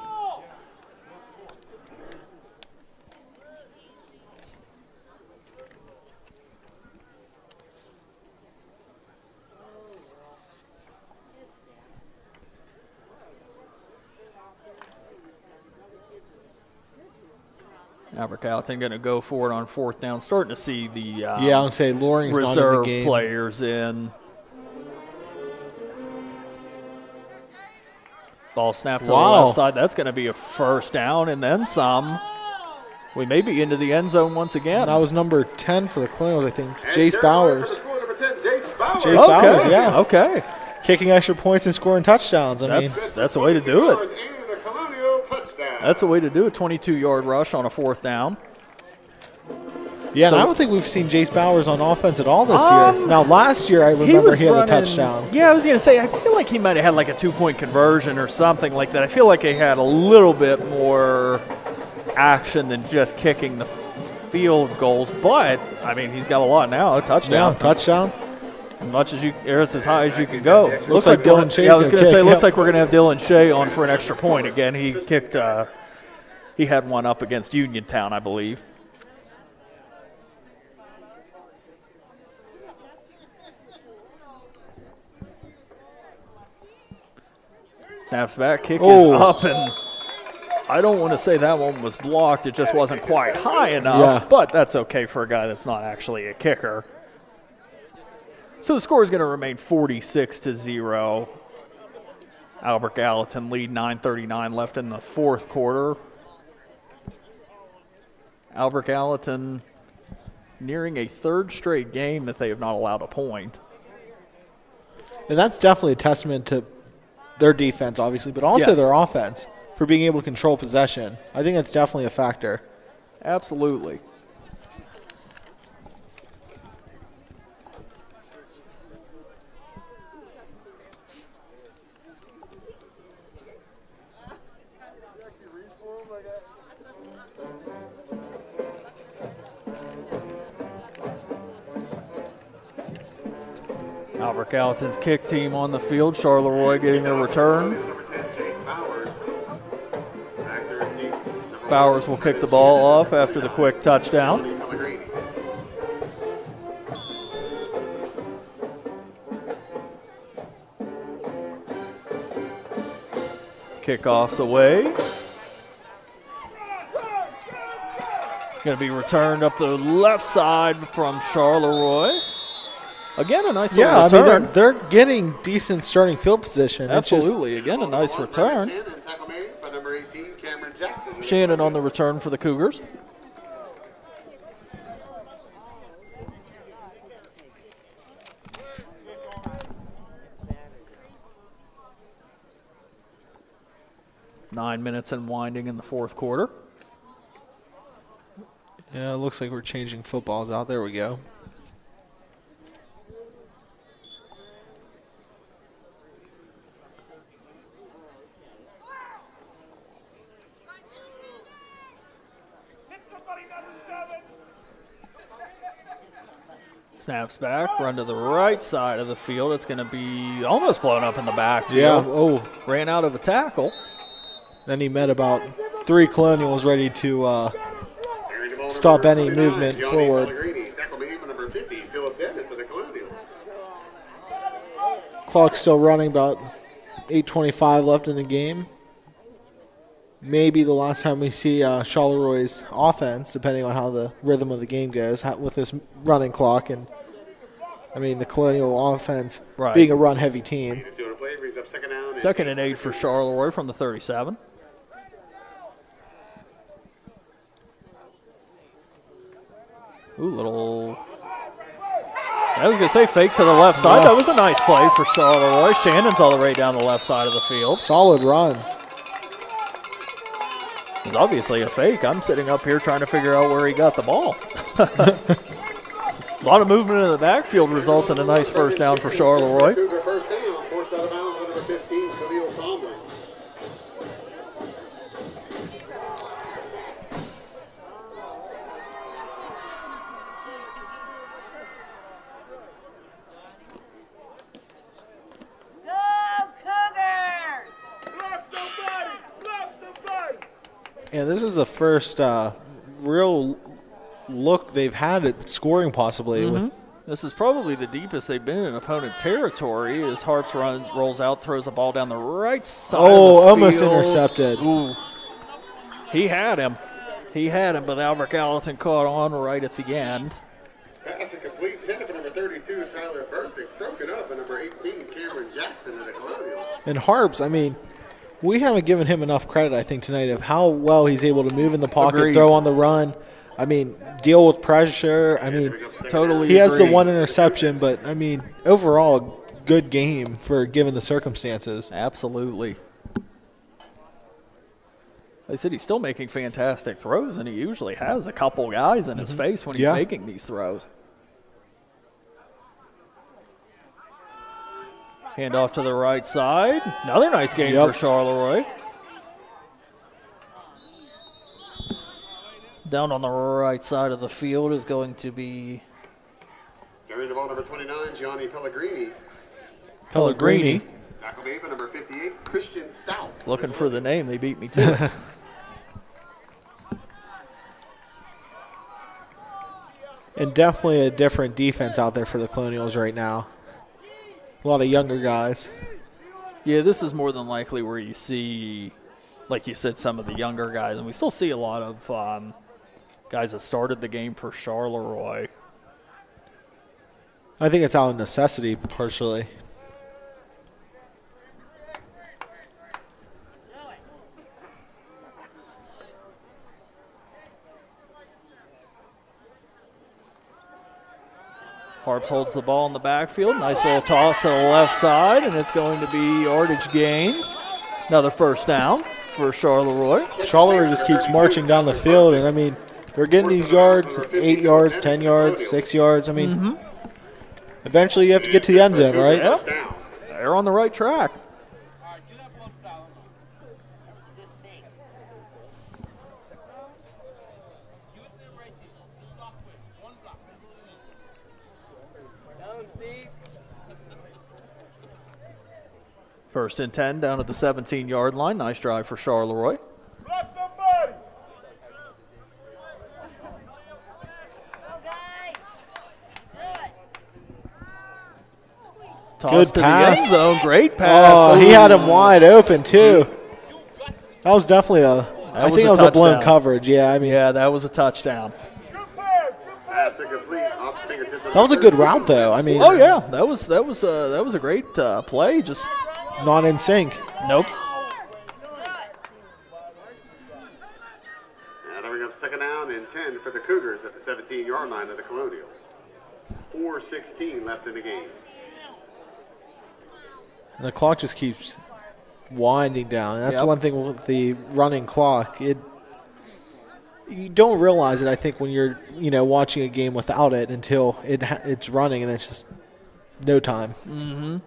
Albert Gallatin going to go for it on 4th down. Starting to see the I would say Loring's reserve not in the game. Players in. Ball snapped to the left side. That's going to be a 1st down and then some. We may be into the end zone once again. That was number 10 for the Colonials, I think. Jace Bowers. Jace Bowers, yeah. Okay. Kicking extra points and scoring touchdowns. That's a way to do it. That's a way to do a 22-yard rush on a 4th down. Yeah, and I don't think we've seen Jace Bowers on offense at all this year. Now, last year I remember he had a touchdown. Yeah, I was going to say, I feel like he might have had like a 2-point conversion or something like that. I feel like he had a little bit more action than just kicking the field goals. But, I mean, he's got a lot now. A touchdown. Yeah, touchdown. As high as you can go. Looks like Dylan Shea's I was going to say, looks like we're going to have Dylan Shea on for an extra point again. He kicked. He had one up against Uniontown, I believe. Snaps back, kick is up, and I don't want to say that one was blocked. It just wasn't quite high enough, but that's okay for a guy that's not actually a kicker. So the score is going to remain 46-0. Albert Gallatin lead, 9:39 left in the 4th quarter. Albert Gallatin nearing a 3rd straight game that they have not allowed a point. And that's definitely a testament to their defense, obviously, but also their offense for being able to control possession. I think that's definitely a factor. Absolutely. Albert Gallatin's kick team on the field. Charleroi getting their return. Bowers will kick the ball off after the quick touchdown. Kickoff's away. Going to be returned up the left side from Charleroi. Again, a nice little return. I mean, they're getting decent starting field position. Absolutely. Again, a nice return. Shannon on the return for the Cougars. Nine minutes and winding in the 4th quarter. Yeah, it looks like we're changing footballs out. There we go. Snaps back, run to the right side of the field. It's going to be almost blown up in the backfield. Yeah, ran out of a tackle. Then he met about 3 Colonials ready to stop any movement forward. Clock's still running, about 8:25 left in the game. Maybe the last time we see Charleroi's offense, depending on how the rhythm of the game goes with this running clock. And, I mean, the Colonial offense being a run-heavy team. 2nd and 8 for Charleroi from the 37. Ooh, little. I was going to say fake to the left side. That was a nice play for Charleroi. Shannon's all the way down the left side of the field. Solid run. It's obviously a fake. I'm sitting up here trying to figure out where he got the ball. A lot of movement in the backfield results in a nice first down for Charleroi. Cougar first down, forced out of bounds, number 15, Khalil Tomlin. And this is the first real look they've had at scoring possibly. With This is probably the deepest they've been in opponent territory as Harps rolls out, throws the ball down the right side of the almost field. intercepted. Ooh. He had him. He had him, but Albert Gallatin caught on right at the end. Pass incomplete, intended for number 32, Tyler Bursick. Broken up by number 18, Cameron Jackson of the Colonials. And Harps, I mean, we haven't given him enough credit, I think, tonight of how well he's able to move in the pocket, Agreed. throw on the run. I mean, deal with pressure. I mean, Totally he has the agree. one interception, but, I mean, overall, good game for given the circumstances. Absolutely. Like I said, he's still making fantastic throws, and he usually has a couple guys in his face when he's making these throws. Hand off to the right side. Another nice game for Charleroi. Down on the right side of the field is going to be Carrying the ball, number 29, Gianni Pellegrini. Tackle made by number 58, Christian Stout. looking for the name. They beat me to it. And definitely a different defense out there for the Colonials right now. A lot of younger guys. Yeah, this is more than likely where you see, like you said, some of the younger guys. And we still see a lot of guys that started the game for Charleroi. I think it's out of necessity, partially. Harps holds the ball in the backfield. Nice little toss to the left side, and it's going to be yardage gain. Another first down for Charleroi. Charleroi just keeps marching down the field, and, I mean, they're getting these yards, 8 yards, 10 yards, 6 yards. I mean, eventually you have to get to the end zone, right? Yeah, they're on the right track. First and 10 down at the 17-yard line. Nice drive for Charleroi. Toss to pass. the end zone. Great pass. Oh, he had him wide open, too. That was definitely I think it was a blown coverage. Yeah, I mean. Yeah, that was a touchdown. That was a good route, though. I mean. Oh yeah, that was a great play. Just not in sync. Nope. Now they bring up second down and 10 for the Cougars at the 17-yard line of the Colonials. 4:16 left in the game. And the clock just keeps winding down. That's one thing with the running clock. You don't realize it, I think, when you're watching a game without it until it's running, and it's just no time.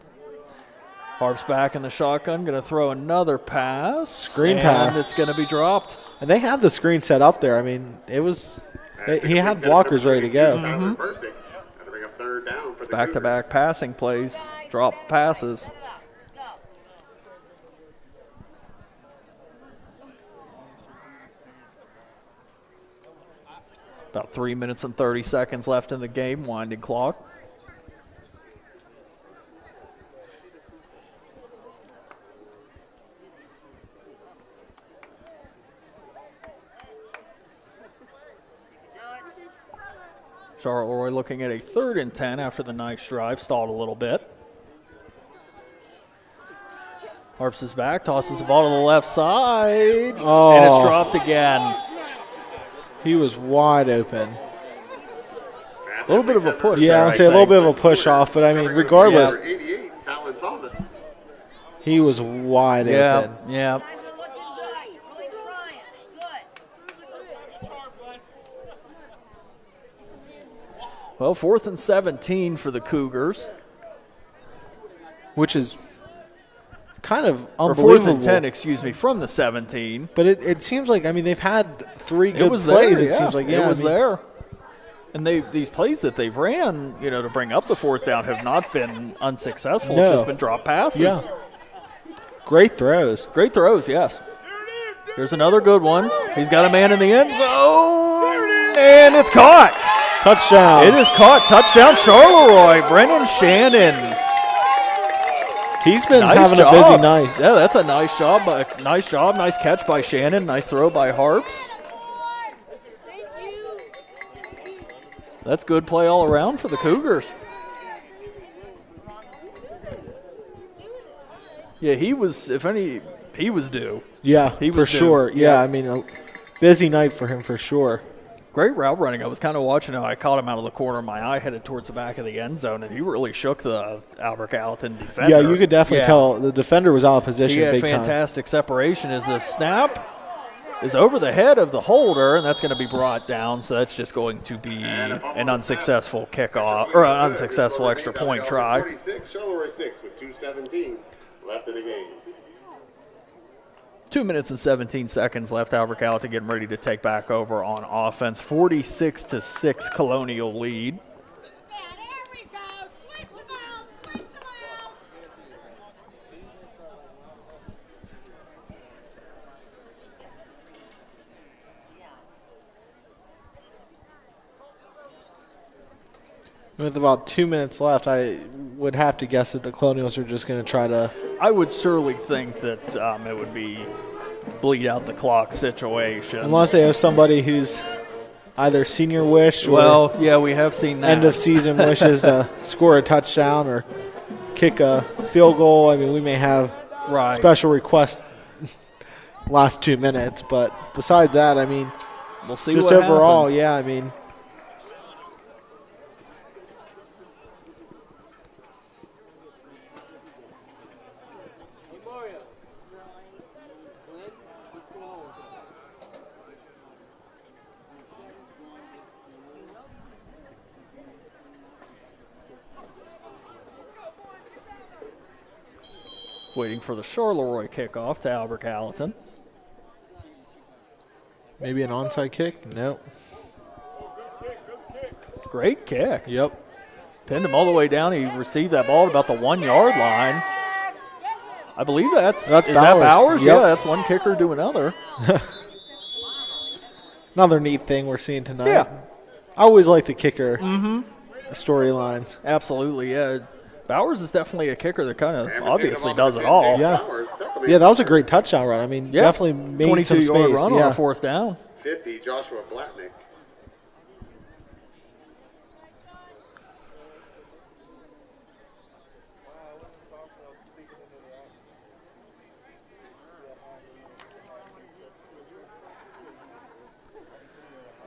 Harps back in the shotgun, going to throw another pass. Screen pass. And it's going to be dropped. And they had the screen set up there. I mean, it was he had blockers ready to go. Back-to-back passing plays, drop passes. About 3 minutes and 30 seconds left in the game, winding clock. Charleroi looking at a 3rd and 10 after the nice drive, stalled a little bit. Harps is back, tosses the ball to the left side, and it's dropped again. He was wide open. A little bit of a push. Yeah, there, I'll say a little bit of a push off, but I mean, regardless, 88, Talon Thomas. he was wide open. Yeah. Well, 4th and 17 for the Cougars. Which is kind of Or unbelievable. 4th and 10, excuse me, from the 17. But it seems like, I mean, they've had 3 good plays, there, it seems like. Yeah, it was there. And these plays that they've ran, to bring up the 4th down have not been unsuccessful. No. It's just been drop passes. Yeah. Great throws. Great throws, yes. Here's another good one. He's got a man in the end zone, and it's caught. Touchdown. It is caught. Touchdown, Charleroi. Brennan Shannon. He's been Nice having job. a busy night. Yeah, that's a nice job. Nice catch by Shannon. Nice throw by Harps. That's good play all around for the Cougars. Yeah, he was due. Yeah, He for was due. sure. Yeah, I mean, a busy night for him for sure. Great route running. I was kind of watching him. I caught him out of the corner of my eye, headed towards the back of the end zone, and he really shook the Albert Gallatin defender. Yeah, you could definitely tell the defender was out of position He had big time. fantastic separation as the snap is over the head of the holder, and that's going to be brought down, so that's just going to be an unsuccessful kickoff, or an unsuccessful extra point try. 46, Charleroi 6 with 2:17 left in the game. 2 minutes and 17 seconds left. Albert Gallatin getting ready to take back over on offense. 46-6 Colonial lead. With about 2 minutes left, I would have to guess that the Colonials are just going to try to. I would surely think that it would be bleed out the clock situation. Unless they have somebody who's either senior wish or well, yeah, we have seen that. end of season wishes to score a touchdown or kick a field goal. I mean, we may have special requests last 2 minutes, but besides that, I mean, we'll see just what overall, happens. yeah, I mean. Waiting for the Charleroi kickoff to Albert Gallatin. Maybe an onside kick? Nope. Great kick. Yep. Pinned him all the way down. He received that ball at about the 1 yard line. I believe that's Bowers. That Bowers? Yep. Yeah, that's one kicker to another. Another neat thing we're seeing tonight. Yeah. I always like the kicker storylines. Absolutely, yeah. Bowers is definitely a kicker that kind of obviously does it all. Yeah. Yeah, that was a great touchdown run. I mean, definitely made some space. 22-yard run yeah. on a 4th down. 50, Joshua Blatnick.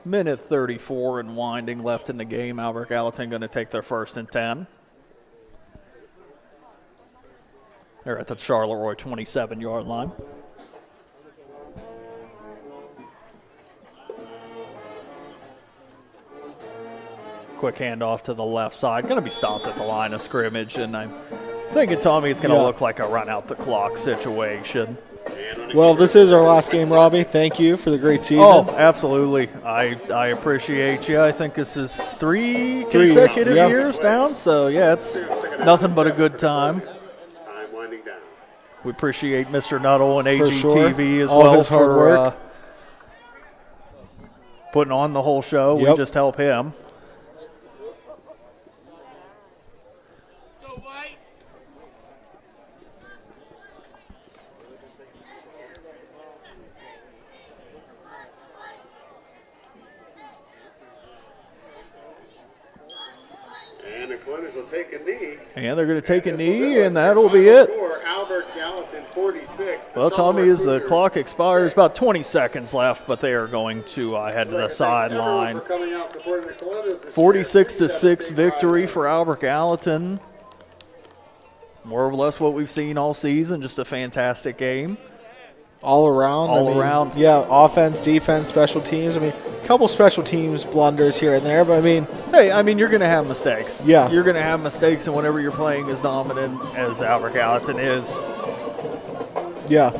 Minute 34 and winding left in the game. Albert Gallatin going to take their 1st and 10. They're at the Charleroi 27-yard line. Quick handoff to the left side. Going to be stopped at the line of scrimmage, and I'm thinking, Tommy, it's going to look like a run-out-the-clock situation. Well, this is our last game, Robbie. Thank you for the great season. Oh, absolutely. I appreciate you. I think this is three consecutive years down, so, yeah, it's nothing but a good time. Time winding down. We appreciate Mr. Nuttall and For AGTV as All well his hard for work. putting on the whole show. Yep. We just help him. And a Colonials will take a knee. And they're going to take a knee, and that'll be it. Albert Gallatin, 46. Well, Tommy, as the clock expires, about 20 seconds left, but they are going to head to the sideline. 46-6 victory for Albert Gallatin. More or less what we've seen all season, just a fantastic game. All around. Yeah, offense, defense, special teams. I mean, a couple special teams blunders here and there, but I mean. Hey, I mean, you're going to have mistakes. Yeah. You're going to have mistakes, and whenever you're playing as dominant as Albert Gallatin is. Yeah,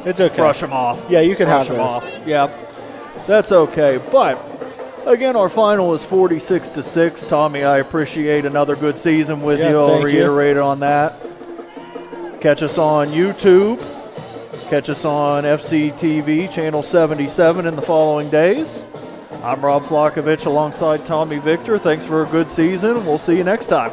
it's okay. Brush them off. Yeah, you can Brush have them those. off. Yeah, that's okay. But, again, our final is 46-6. Tommy, I appreciate another good season with you. I'll reiterate on that. Catch us on YouTube. Catch us on FCTV, Channel 77 in the following days. I'm Rob Flockovich alongside Tommy Victor. Thanks for a good season. We'll see you next time.